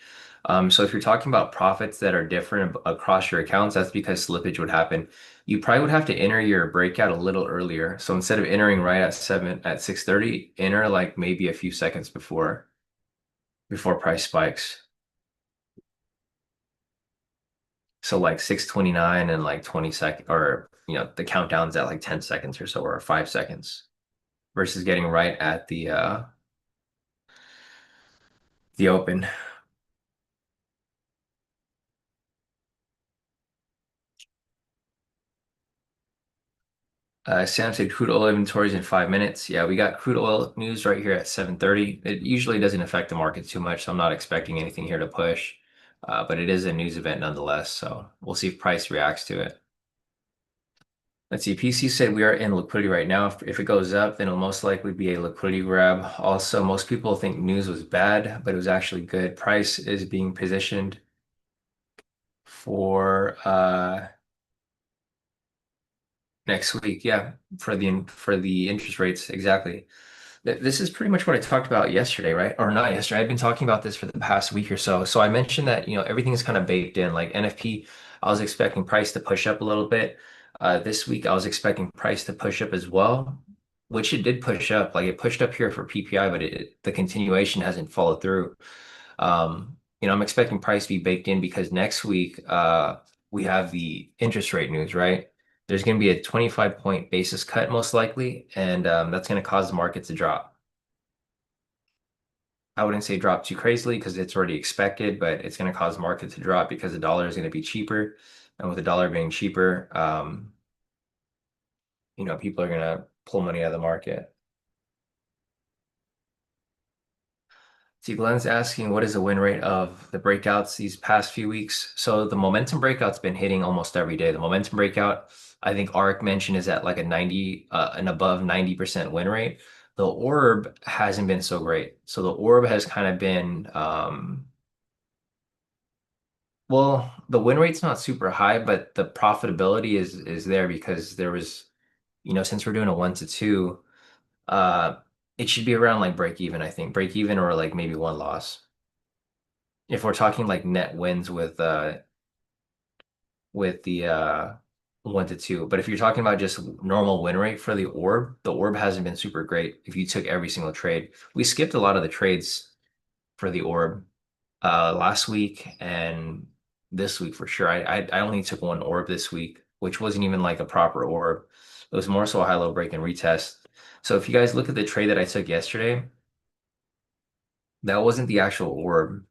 So if you're talking about profits that are different across your accounts, that's because slippage would happen. You probably would have to enter your breakout a little earlier. So instead of entering right at 6:30, enter like maybe a few seconds before price spikes. So like 6:29 and like 20 second or the countdown's at like 10 seconds or so or 5 seconds versus getting right at the open. Sam said crude oil inventories in 5 minutes. Yeah, we got crude oil news right here at 7:30. It usually doesn't affect the market too much, so I'm not expecting anything here to push. But it is a news event nonetheless, so we'll see if price reacts to it. Let's see. PC said we are in liquidity right now. If it goes up, then it'll most likely be a liquidity grab. Also, most people think news was bad, but it was actually good. Price is being positioned for next week. Yeah, for the interest rates exactly. This is pretty much what I talked about yesterday, right? Or not yesterday. I've been talking about this for the past week or so. So I mentioned that, everything is kind of baked in. Like NFP, I was expecting price to push up a little bit. This week, I was expecting price to push up as well, which it did push up. Like it pushed up here for PPI, but the continuation hasn't followed through. I'm expecting price to be baked in because next week, we have the interest rate news, right? There's going to be a 25-point basis cut most likely, and that's going to cause the market to drop. I wouldn't say drop too crazily because it's already expected, but it's going to cause the market to drop because the dollar is going to be cheaper. And with the dollar being cheaper, people are going to pull money out of the market. See, Glenn's asking what is the win rate of the breakouts these past few weeks? So the momentum breakout's been hitting almost every day. The momentum breakout, I think Arik mentioned, is at like a 90, an above 90% win rate. The orb hasn't been so great. So the orb has kind of been, well, the win rate's not super high, but the profitability is there because there was, since we're doing a 1 to 2, uh, it should be around like break even, I think. Break even or like maybe one loss. If we're talking like net wins with the 1 to 2. But if you're talking about just normal win rate for the orb hasn't been super great if you took every single trade. We skipped a lot of the trades for the orb last week and this week for sure. I only took one orb this week, which wasn't even like a proper orb. It was more so a high-low break and retest. So if you guys look at the trade that I took yesterday, that wasn't the actual orb.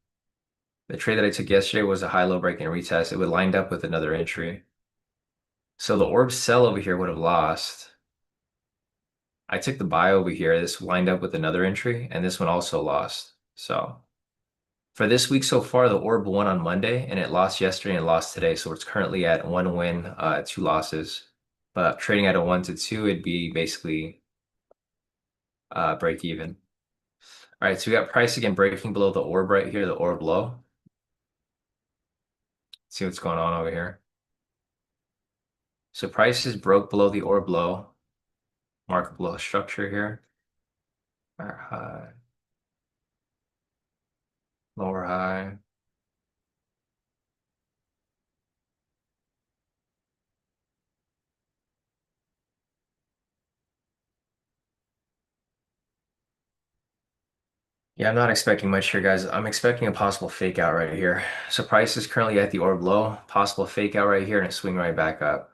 The trade that I took yesterday was a high-low break and retest. It would lined up with another entry. So the orb sell over here would have lost. I took the buy over here. This lined up with another entry, and this one also lost. So for this week so far, the orb won on Monday, and it lost yesterday and lost today. So it's currently at 1 win, 2 losses. But trading at a 1 to 2, it'd be basically break even. All right, so we got price again breaking below the orb right here, the orb low. See what's going on over here. So prices broke below the orb low, market below structure here. High, lower high. Yeah, I'm not expecting much here, guys. I'm expecting a possible fake out right here. So price is currently at the orb low, possible fake out right here, and a swing right back up.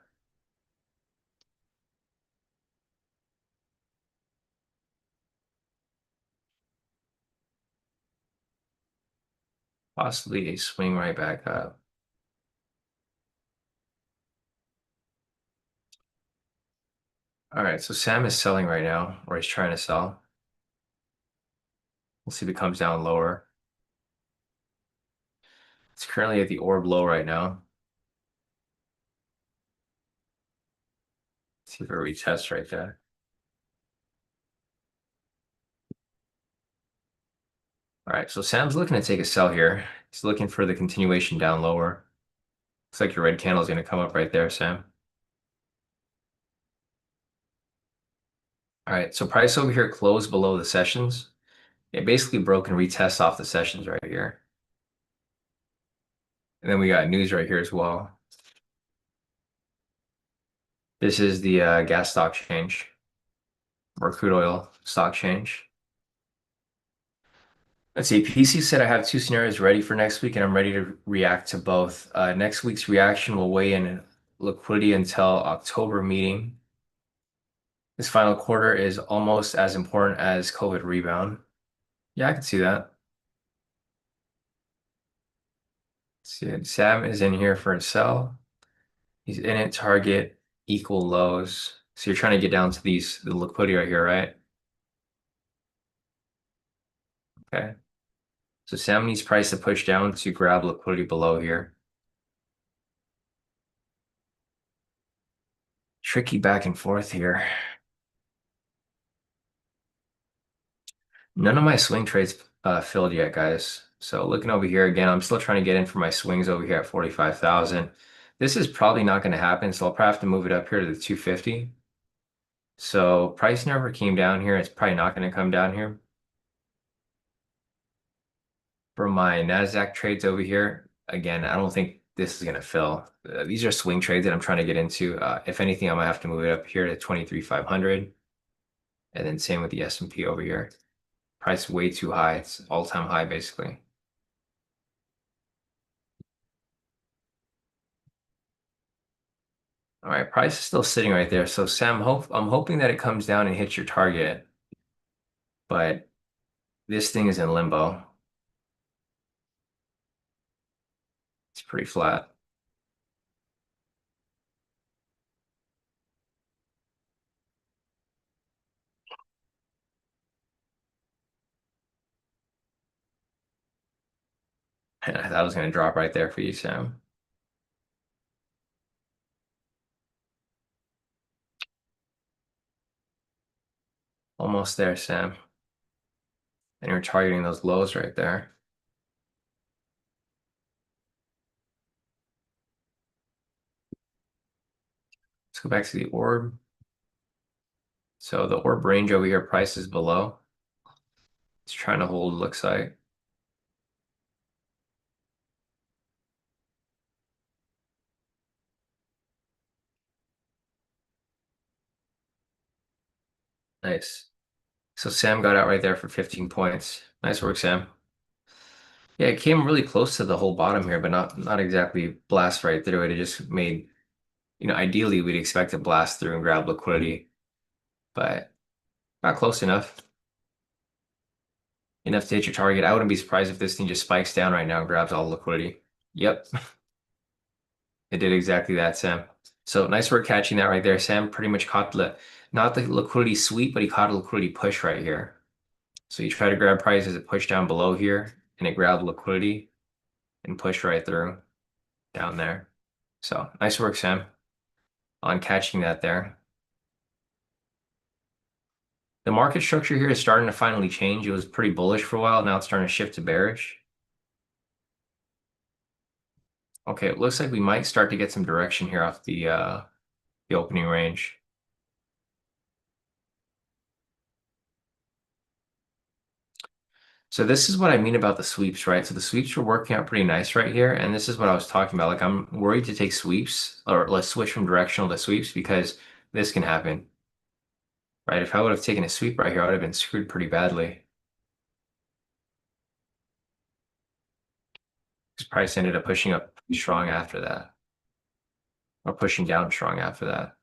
Possibly a swing right back up. All right, so Sam is selling right now, or he's trying to sell. We'll see if it comes down lower. It's currently at the orb low right now. See if it retests right there. All right, so Sam's looking to take a sell here. He's looking for the continuation down lower. Looks like your red candle is going to come up right there, Sam. All right, so price over here closed below the sessions. It basically broke and retest off the sessions right here. And then we got news right here as well. This is the gas stock change or crude oil stock change. Let's see, PC said I have two scenarios ready for next week, and I'm ready to react to both. Next week's reaction will weigh in liquidity until October meeting. This final quarter is almost as important as COVID rebound. Yeah, I can see that. See it. Sam is in here for a sell. He's in it, target equal lows. So you're trying to get down to the liquidity right here, right? Okay. So Sam needs price to push down to grab liquidity below here. Tricky back and forth here. None of my swing trades filled yet, guys. So looking over here again, I'm still trying to get in for my swings over here at 45,000. This is probably not going to happen, so I'll probably have to move it up here to the 250. So price never came down here. It's probably not going to come down here. For my NASDAQ trades over here, again, I don't think this is going to fill. These are swing trades that I'm trying to get into. If anything, I might have to move it up here to 23,500. And then same with the S&P over here. Price way too high. It's all-time high, basically. All right, price is still sitting right there. So Sam, I'm hoping that it comes down and hits your target, but this thing is in limbo. It's pretty flat. And I thought it was going to drop right there for you, Sam. Almost there, Sam. And you're targeting those lows right there. Let's go back to the orb. So the orb range over here, price is below. It's trying to hold, looks like. Nice. So Sam got out right there for 15 points. Nice work, Sam. Yeah, it came really close to the whole bottom here, but not exactly blast right through it. It just made, ideally we'd expect to blast through and grab liquidity, but not close enough. Enough to hit your target. I wouldn't be surprised if this thing just spikes down right now and grabs all the liquidity. Yep, it did exactly that, Sam. So nice work catching that right there. Sam pretty much caught not the liquidity sweep, but he caught a liquidity push right here. So you try to grab price as it pushed down below here, and it grabbed liquidity and pushed right through down there. So nice work, Sam, on catching that there. The market structure here is starting to finally change. It was pretty bullish for a while. Now it's starting to shift to bearish. Okay, it looks like we might start to get some direction here off the opening range. So this is what I mean about the sweeps, right? So the sweeps were working out pretty nice right here, and this is what I was talking about. Like I'm worried to take sweeps, or let's switch from directional to sweeps because this can happen, right? If I would have taken a sweep right here, I would have been screwed pretty badly. This price ended up pushing up strong after that, or pushing down strong after that.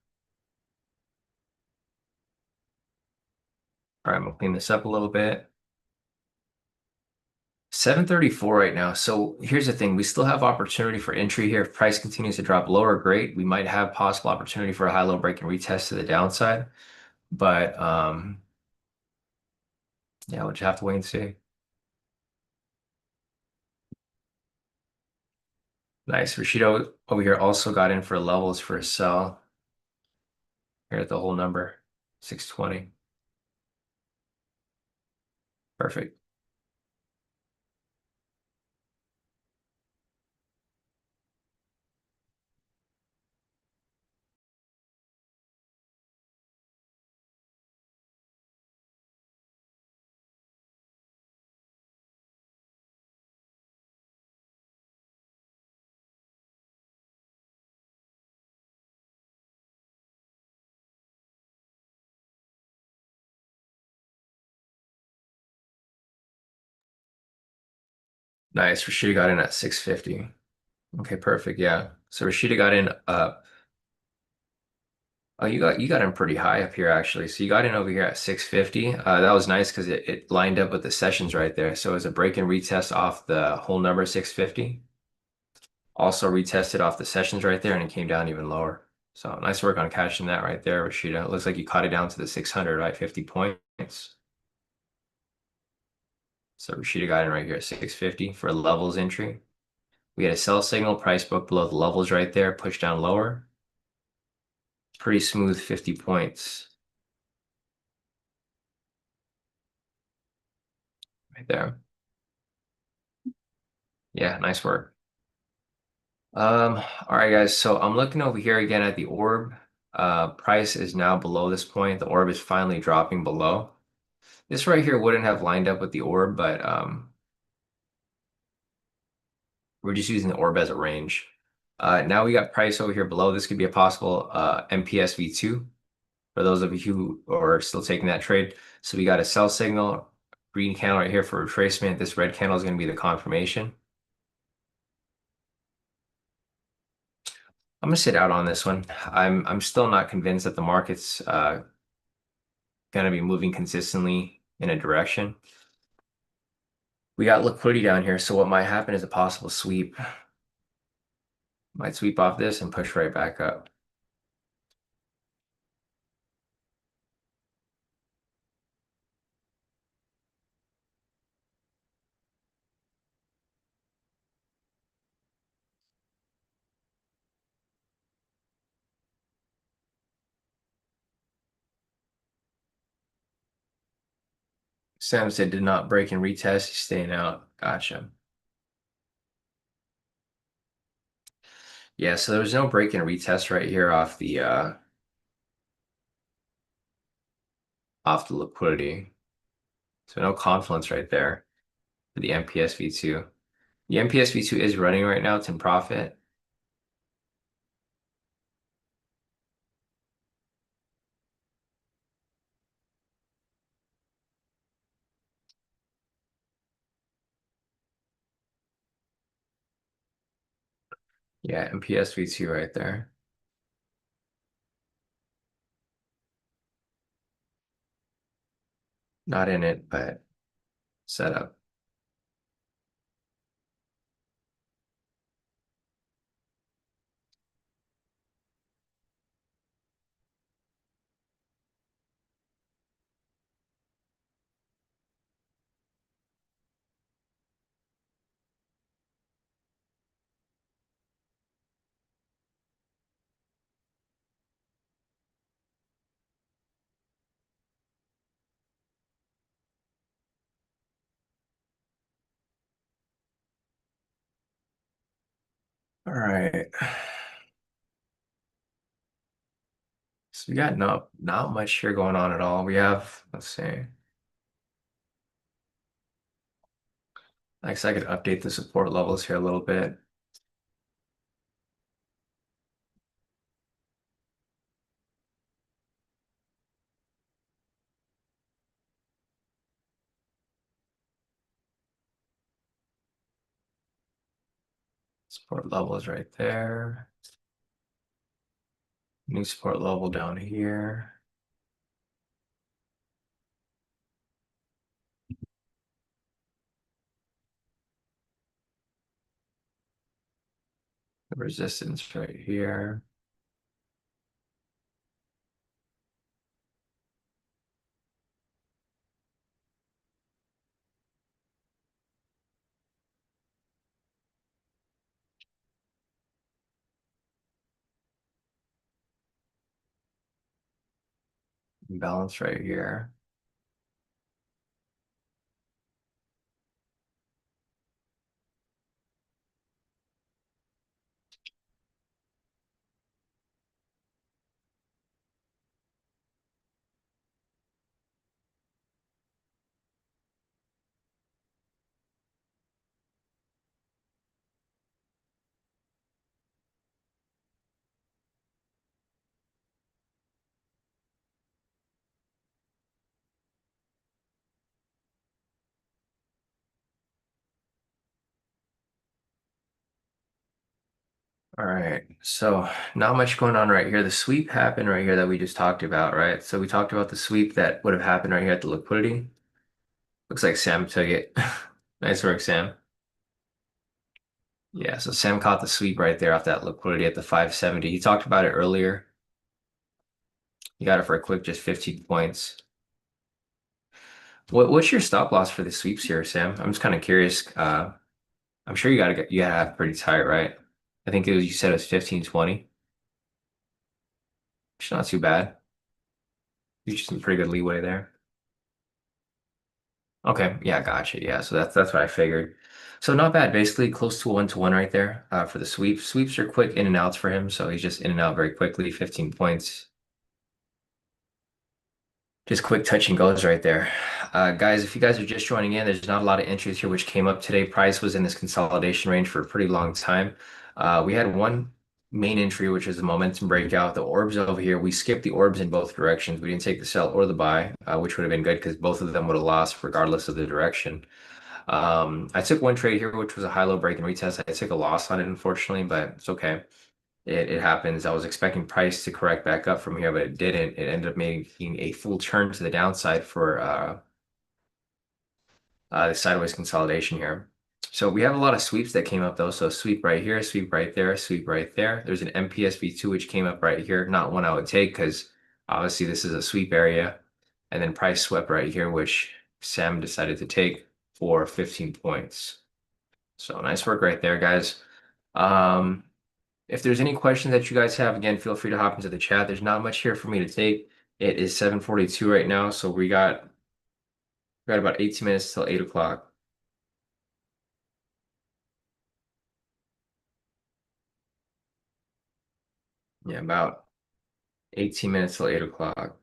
All right, I'm gonna clean this up a little bit. 734 right now. So here's the thing. We still have opportunity for entry here. If price continues to drop lower, great. We might have possible opportunity for a high-low break and retest to the downside. But yeah, we'll just have to wait and see. Nice. Rashido over here also got in for levels for a sell. Here at the whole number, 620. Perfect. Nice. Rashida got in at 650. Okay, perfect. Yeah. So Rashida got in oh, you got in pretty high up here actually. So you got in over here at 650. That was nice because it lined up with the sessions right there. So it was a break and retest off the whole number 650. Also retested off the sessions right there and it came down even lower. So nice work on catching that right there, Rashida. It looks like you caught it down to the 600, right? 50 points. So Rashida got in right here at 650 for a levels entry. We had a sell signal, price book below the levels right there, push down lower. Pretty smooth 50 points right there. Yeah, nice work. All right, guys. So I'm looking over here again at the orb. Price is now below this point. The orb is finally dropping below. This right here wouldn't have lined up with the orb, but we're just using the orb as a range. Now we got price over here below. This could be a possible MPS V2 for those of you who are still taking that trade. So we got a sell signal, green candle right here for retracement. This red candle is going to be the confirmation. I'm gonna sit out on this one. I'm still not convinced that the market's gonna be moving consistently in a direction. We got liquidity down here, so what might happen is a possible sweep. Might sweep off this and push right back up. Sam said did not break and retest. He's staying out. Gotcha. Yeah, so there was no break and retest right here off the liquidity. So no confluence right there for the MPS V2. The MPS V2 is running right now. It's in profit. Yeah, MPS V2 right there. Not in it, but set up. All right. So we got not much here going on at all. We have, let's see. I guess I could update the support levels here a little bit. Support levels right there. New support level down here. Resistance right here. Balance right here. All right, so not much going on right here. The sweep happened right here that we just talked about, right? So we talked about the sweep that would have happened right here at the liquidity. Looks like Sam took it. Nice work, Sam. Yeah, so Sam caught the sweep right there off that liquidity at the 570. He talked about it earlier. He got it for a quick just 15 points. What's your stop loss for the sweeps here, Sam? I'm just kind of curious. I'm sure you gotta have pretty tight, right? I think you said it was 15-20. It's not too bad. You just some pretty good leeway there. Okay, yeah, gotcha. Yeah, so that's what I figured. So not bad. Basically close to 1-to-1 right there for the sweep. Sweeps are quick in and outs for him, so he's just in and out very quickly. 15 points. Just quick touch and goes right there. Guys, if you guys are just joining in, there's not a lot of entries here which came up today. Price was in this consolidation range for a pretty long time. We had one main entry, which is the momentum breakout. The orbs over here, we skipped the orbs in both directions. We didn't take the sell or the buy, which would have been good because both of them would have lost regardless of the direction. I took one trade here, which was a high-low break and retest. I took a loss on it, unfortunately, but it's okay. It happens. I was expecting price to correct back up from here, but it didn't. It ended up making a full turn to the downside for the sideways consolidation here. So we have a lot of sweeps that came up though. So sweep right here, sweep right there, sweep right there. There's an MPSV2 which came up right here. Not one I would take because obviously this is a sweep area. And then price swept right here, which Sam decided to take for 15 points. So nice work right there, guys. Um, if there's any questions that you guys have, again, feel free to hop into the chat. There's not much here for me to take. It is 7:42 right now, so we got about 18 minutes till 8 o'clock. Yeah, about 18 minutes till 8 o'clock.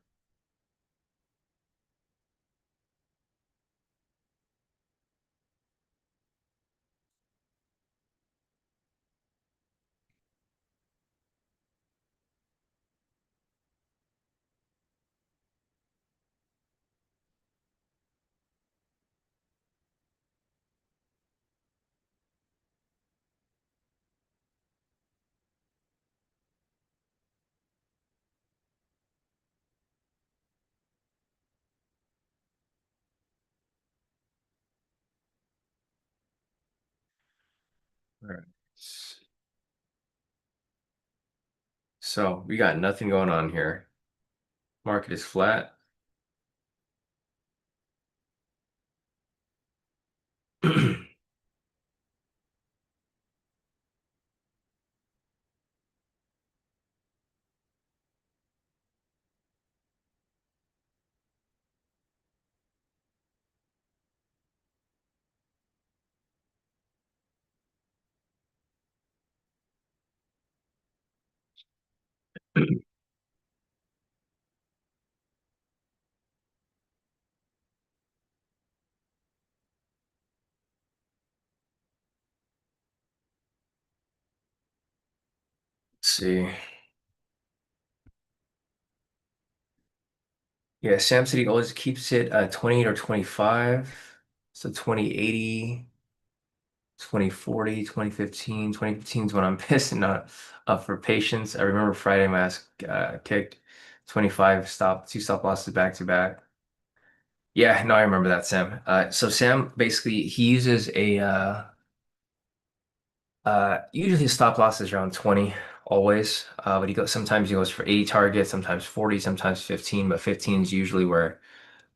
All right. So we got nothing going on here. Market is flat. Let's see. Yeah, Sam City always keeps it 28 or 25. So 2080. 2040, 2015. 2015 is when I'm pissing up for patience. I remember Friday my ass kicked 25 two stop losses back to back. Yeah, no, I remember that, Sam. So Sam basically he uses a usually his stop loss is around 20 always. But sometimes he goes for 80 targets, sometimes 40, sometimes 15, but 15 is usually where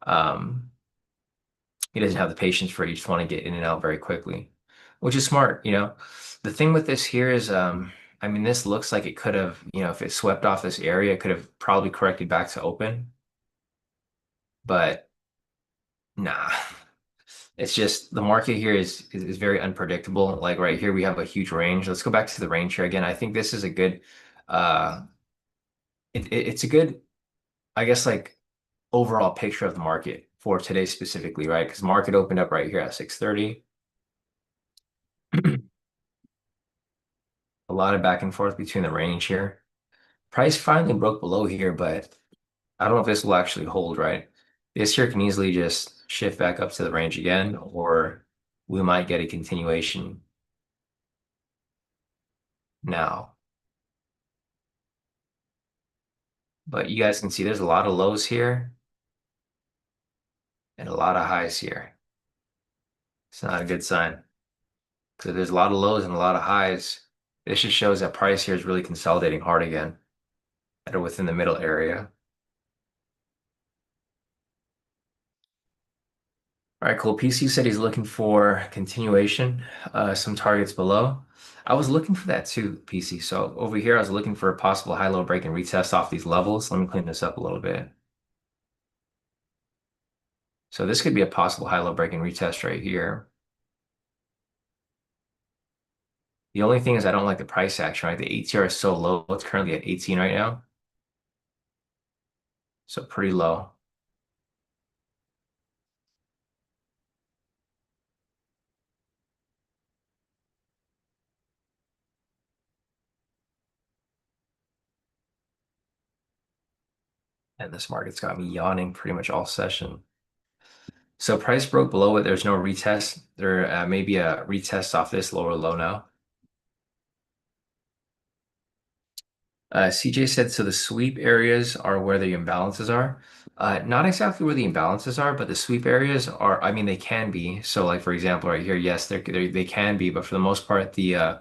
um he doesn't have the patience for each one to get in and out very quickly, which is smart, you know. The thing with this here is, I mean, this looks like it could have, if it swept off this area, it could have probably corrected back to open, but nah. It's just the market here is very unpredictable. Like right here, we have a huge range. Let's go back to the range here again. I think this is a good, uh, it's a good, I guess, like overall picture of the market for today specifically, right? Because market opened up right here at 6:30. A lot of back and forth between the range here. Price finally broke below here, but I don't know if this will actually hold, right? This here can easily just shift back up to the range again, or we might get a continuation. now. But you guys can see there's a lot of lows here and a lot of highs here. It's not a good sign because there's a lot of lows and a lot of highs. This just shows that price here is really consolidating hard again that are within the middle area. All right, cool. PC said he's looking for continuation, some targets below. I was looking for that too, PC. So over here, I was looking for a possible high-low break and retest off these levels. Let me clean this up a little bit. So this could be a possible high-low break and retest right here. The only thing is I don't like the price action, right? The ATR is so low. It's currently at 18 right now. So pretty low. And this market's got me yawning pretty much all session. So price broke below it. There's no retest. There may be a retest off this lower low now. CJ said, so the sweep areas are where the imbalances are. Not exactly where the imbalances are, but the sweep areas are, I mean, they can be. So like, for example, right here, yes, they can be, but for the most part, the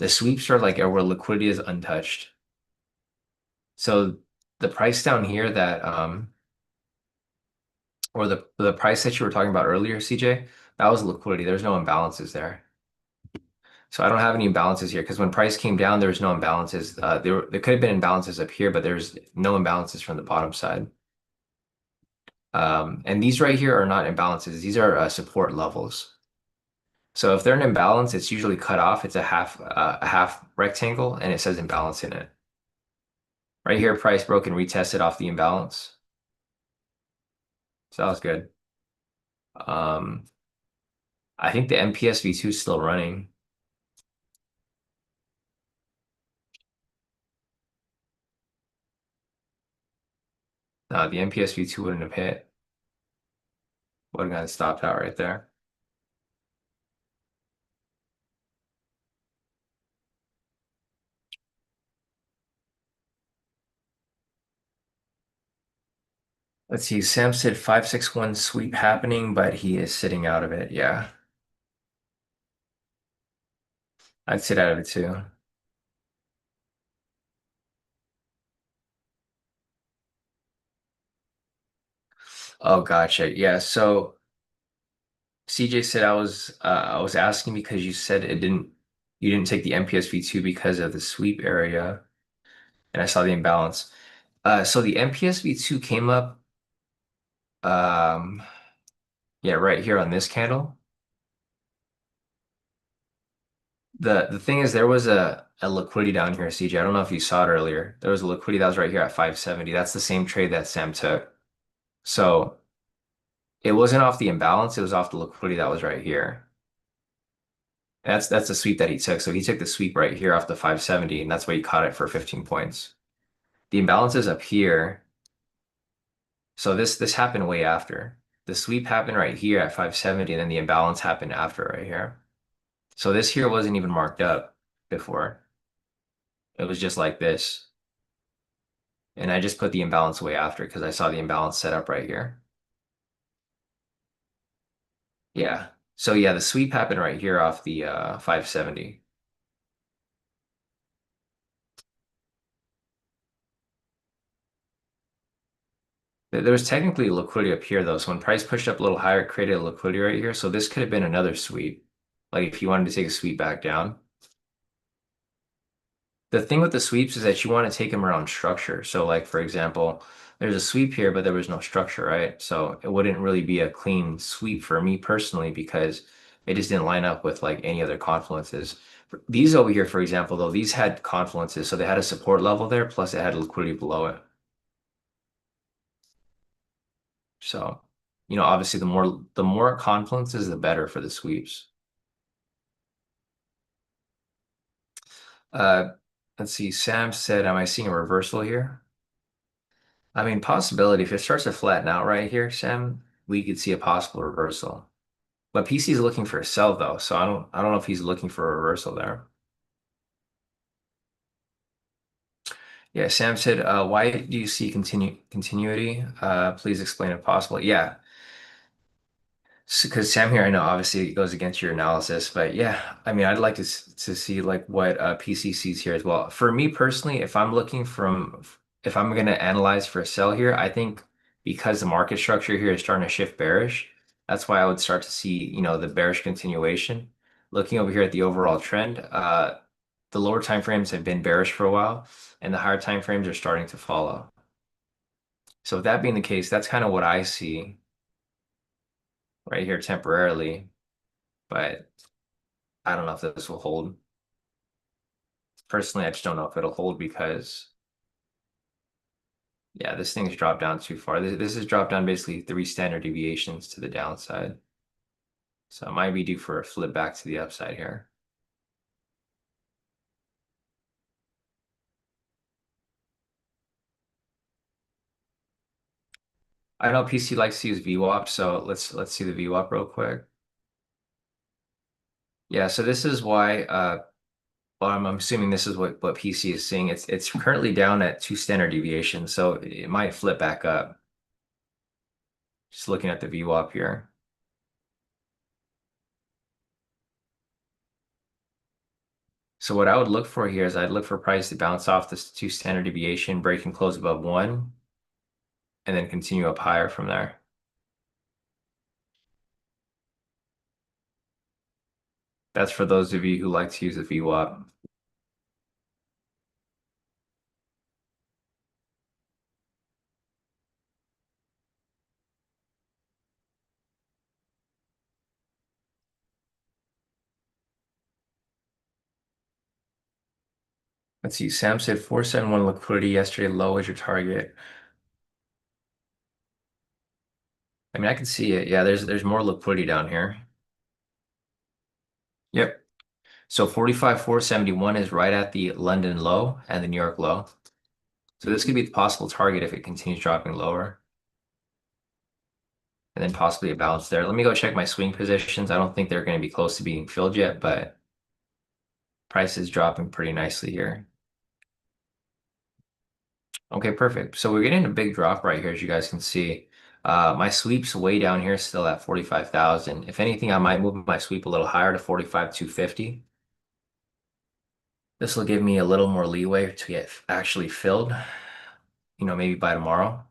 sweeps are like where liquidity is untouched. So the price down here or the price that you were talking about earlier, CJ, that was liquidity. There's no imbalances there. So I don't have any imbalances here because when price came down, there was no imbalances. There could have been imbalances up here, but there's no imbalances from the bottom side. And these right here are not imbalances. These are support levels. So if they're an imbalance, it's usually cut off. It's a half rectangle, and it says imbalance in it. Right here, price broke and retested off the imbalance. So that was good. Um, I think the MPS V2 is still running. No, the MPS V2 wouldn't have hit. Would have gotten stopped out right there. Let's see. Sam said 561 sweep happening, but he is sitting out of it. Yeah, I'd sit out of it too. Oh, gotcha. Yeah. So CJ said I was asking because you said you didn't take the MPS V2 because of the sweep area, and I saw the imbalance. So the MPS V2 came up um yeah, right here on this candle. The thing is there was a liquidity down here, CJ. I don't know if you saw it earlier. There was a liquidity that was right here at 570. That's the same trade that Sam took. So it wasn't off the imbalance, it was off the liquidity that was right here. That's the sweep that he took. So he took the sweep right here off the 570, and that's why he caught it for 15 points. The imbalance is up here. So this happened way after. The sweep happened right here at 570, and then the imbalance happened after right here. So this here wasn't even marked up before. It was just like this. And I just put the imbalance way after because I saw the imbalance set up right here. Yeah. So yeah, the sweep happened right here off the 570. There was technically liquidity up here though. So when price pushed up a little higher, it created a liquidity right here. So this could have been another sweep. Like if you wanted to take a sweep back down. The thing with the sweeps is that you want to take them around structure. So like for example, there's a sweep here, but there was no structure, right? So it wouldn't really be a clean sweep for me personally because it just didn't line up with like any other confluences. These over here, for example, though, these had confluences. So they had a support level there, plus it had liquidity below it. So, obviously the more confluences, the better for the sweeps. Uh, let's see. Sam said, am I seeing a reversal here? I mean, possibility. If it starts to flatten out right here, Sam, we could see a possible reversal. But PC is looking for a sell though, so I don't know if he's looking for a reversal there. Yeah, Sam said, why do you see continuity? Please explain if possible. Yeah, because Sam here, I know obviously it goes against your analysis, but yeah, I mean, I'd like to see like what PC sees here as well. For me personally, if I'm going to analyze for a sell here, I think because the market structure here is starting to shift bearish, that's why I would start to see, the bearish continuation. Looking over here at the overall trend, the lower time frames have been bearish for a while, and the higher time frames are starting to follow. So with that being the case, that's kind of what I see right here temporarily, but I don't know if this will hold. Personally, I just don't know if it'll hold because, yeah, this thing's dropped down too far. This has dropped down basically 3 standard deviations to the downside. So it might be due for a flip back to the upside here. I know PC likes to use VWAP, so let's see the VWAP real quick. Yeah, so this is why well, I'm assuming this is what PC is seeing. It's currently down at 2 standard deviations, so it might flip back up. Just looking at the VWAP here. So what I would look for here is I'd look for price to bounce off this 2 standard deviation, break and close above one, and then continue up higher from there. That's for those of you who like to use the VWAP. Let's see, Sam said 471 liquidity yesterday, low as your target. I mean, I can see it. Yeah, there's more liquidity down here. Yep. So 45,471 is right at the London low and the New York low. So this could be the possible target if it continues dropping lower. And then possibly a bounce there. Let me go check my swing positions. I don't think they're going to be close to being filled yet, but price is dropping pretty nicely here. Okay, perfect. So we're getting a big drop right here, as you guys can see. My sweep's way down here still at 45,000. If anything, I might move my sweep a little higher to 45,250. This will give me a little more leeway to get actually filled, maybe by tomorrow,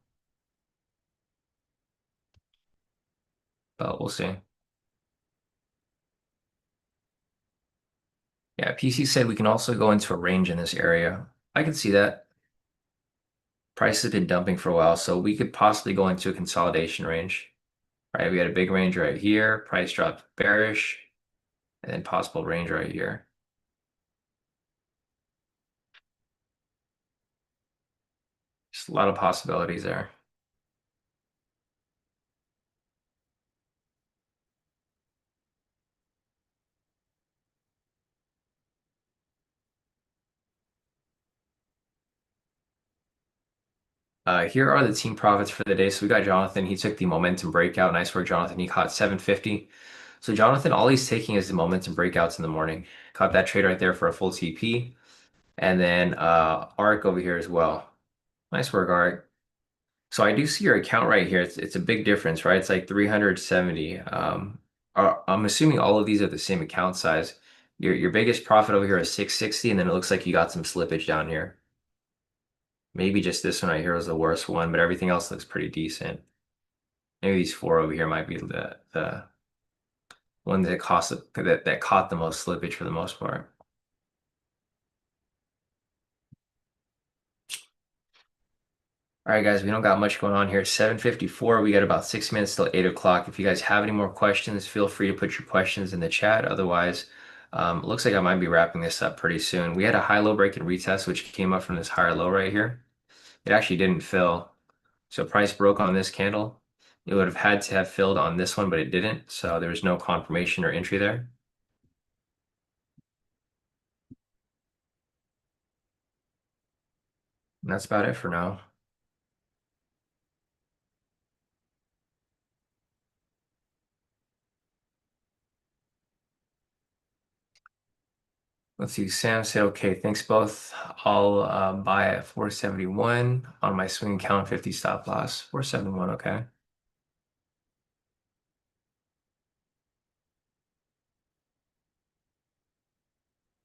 but we'll see. Yeah, PC said we can also go into a range in this area. I can see that. Price has been dumping for a while, so we could possibly go into a consolidation range. Right, we had a big range right here. Price dropped bearish, and then possible range right here. Just a lot of possibilities there. Here are the team profits for the day. So we got Jonathan. He took the momentum breakout. Nice work, Jonathan. He caught 750. So Jonathan, all he's taking is the momentum breakouts in the morning. Caught that trade right there for a full TP. And then Arc over here as well. Nice work, Arc. So I do see your account right here. It's a big difference, right? It's like 370. I'm assuming all of these are the same account size. Your biggest profit over here is 660, and then it looks like you got some slippage down here. Maybe just this one right here was the worst one, but everything else looks pretty decent. Maybe these four over here might be the one that caught the most slippage for the most part. All right, guys, we don't got much going on here. It's 7:54. We got about 6 minutes till 8 o'clock. If you guys have any more questions, feel free to put your questions in the chat. Otherwise, it looks like I might be wrapping this up pretty soon. We had a high-low break and retest, which came up from this higher low right here. It actually didn't fill. So price broke on this candle. It would have had to have filled on this one, but it didn't. So there was no confirmation or entry there. And that's about it for now. Let's see. Sam said, okay, thanks both. I'll buy at 471 on my swing count 50 stop loss. 471, okay.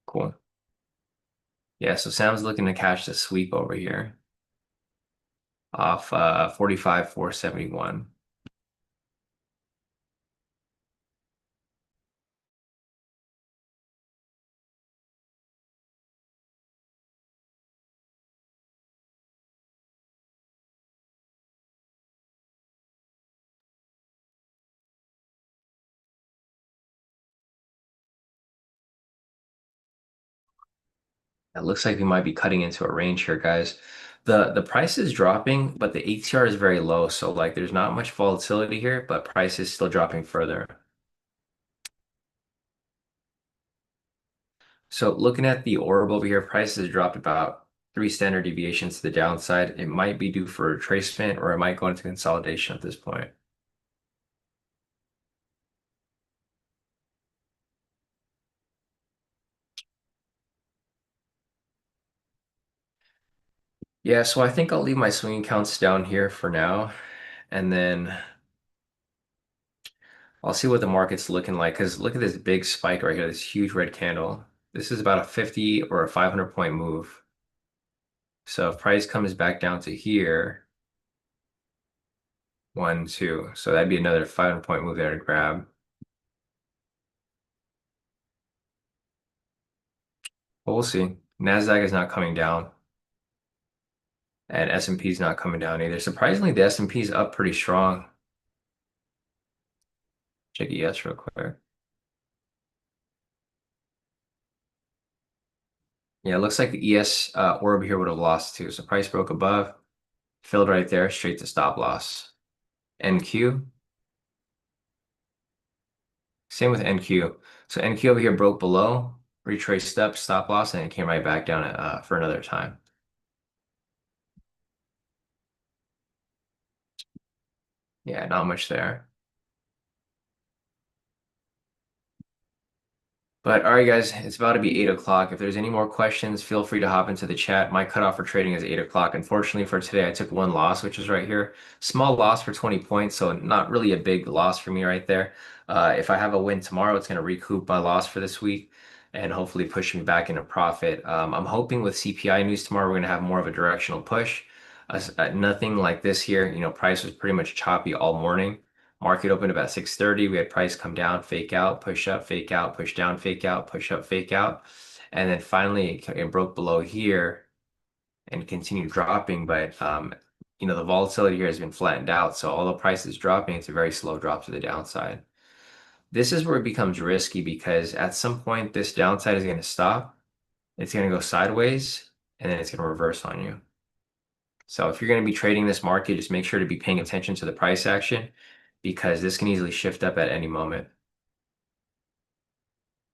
Cool. Yeah, so Sam's looking to catch the sweep over here off 45, 471. It looks like we might be cutting into a range here, guys. The price is dropping, but the ATR is very low, so like there's not much volatility here, but price is still dropping further. So looking at the orb over here, price has dropped about three standard deviations to the downside. It might be due for retracement or it might go into consolidation at this point. Yeah, so I think I'll leave my swing counts down here for now, and then I'll see what the market's looking like. Because look at this big spike right here, this huge red candle. This is about a 50 or a 500 point move. So if price comes back down to here, one, two, so that'd be another 500 point move there to grab. But we'll see. Nasdaq is not coming down, and S&P is not coming down either. Surprisingly, the S&P is up pretty strong. Check ES real quick. Yeah, it looks like the ES orb here would have lost too. So price broke above, filled right there, straight to stop loss. NQ, same with NQ. So NQ over here broke below, retraced up, stop loss, and it came right back down for another time. Yeah, not much there. But all right, guys, it's about to be 8 o'clock. If there's any more questions, feel free to hop into the chat. My cutoff for trading is 8 o'clock. Unfortunately for today, I took one loss, which is right here. Small loss for 20 points, so not really a big loss for me right there. If I have a win tomorrow, it's going to recoup my loss for this week and hopefully push me back into profit. I'm hoping with CPI news tomorrow, we're going to have more of a directional push. Nothing like this here. Price was pretty much choppy all morning. Market opened about 6:30. We had price come down, fake out, push up, fake out, push down, fake out, push up, fake out. And then finally it broke below here and continued dropping. But the volatility here has been flattened out. So although price is dropping, it's a very slow drop to the downside. This is where it becomes risky because at some point this downside is going to stop. It's going to go sideways and then it's going to reverse on you. So if you're going to be trading this market, just make sure to be paying attention to the price action because this can easily shift up at any moment.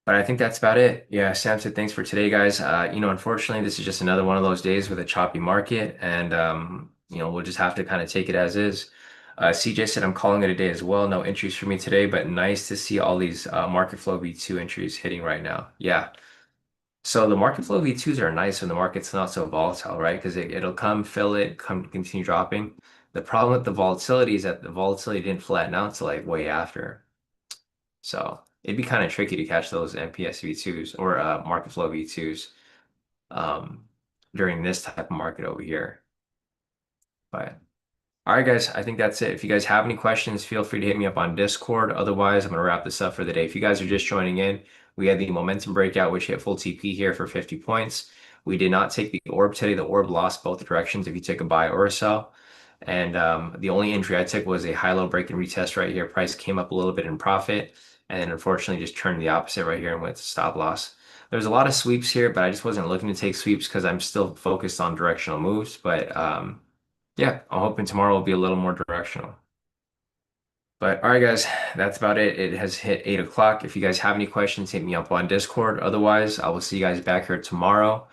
But I think that's about it. Yeah, Sam said thanks for today, guys. Unfortunately, this is just another one of those days with a choppy market, and we'll just have to kind of take it as is. CJ said I'm calling it a day as well. No entries for me today, but nice to see all these market flow V2 entries hitting right now. Yeah. So the market flow V2s are nice when the market's not so volatile, right? Because it'll come, fill it, come continue dropping. The problem with the volatility is that the volatility didn't flatten out till like way after. So it'd be kind of tricky to catch those MPS V2s or market flow V2s um, during this type of market over here. But all right, guys, I think that's it. If you guys have any questions, feel free to hit me up on Discord. Otherwise, I'm going to wrap this up for the day. If you guys are just joining in, we had the momentum breakout, which hit full TP here for 50 points. We did not take the orb today. The orb lost both directions if you took a buy or a sell. And the only entry I took was a high-low break and retest right here. Price came up a little bit in profit, and then unfortunately just turned the opposite right here and went to stop loss. There's a lot of sweeps here, but I just wasn't looking to take sweeps because I'm still focused on directional moves. But yeah, I'm hoping tomorrow will be a little more directional. But all right, guys, that's about it. It has hit 8 o'clock. If you guys have any questions, hit me up on Discord. Otherwise, I will see you guys back here tomorrow.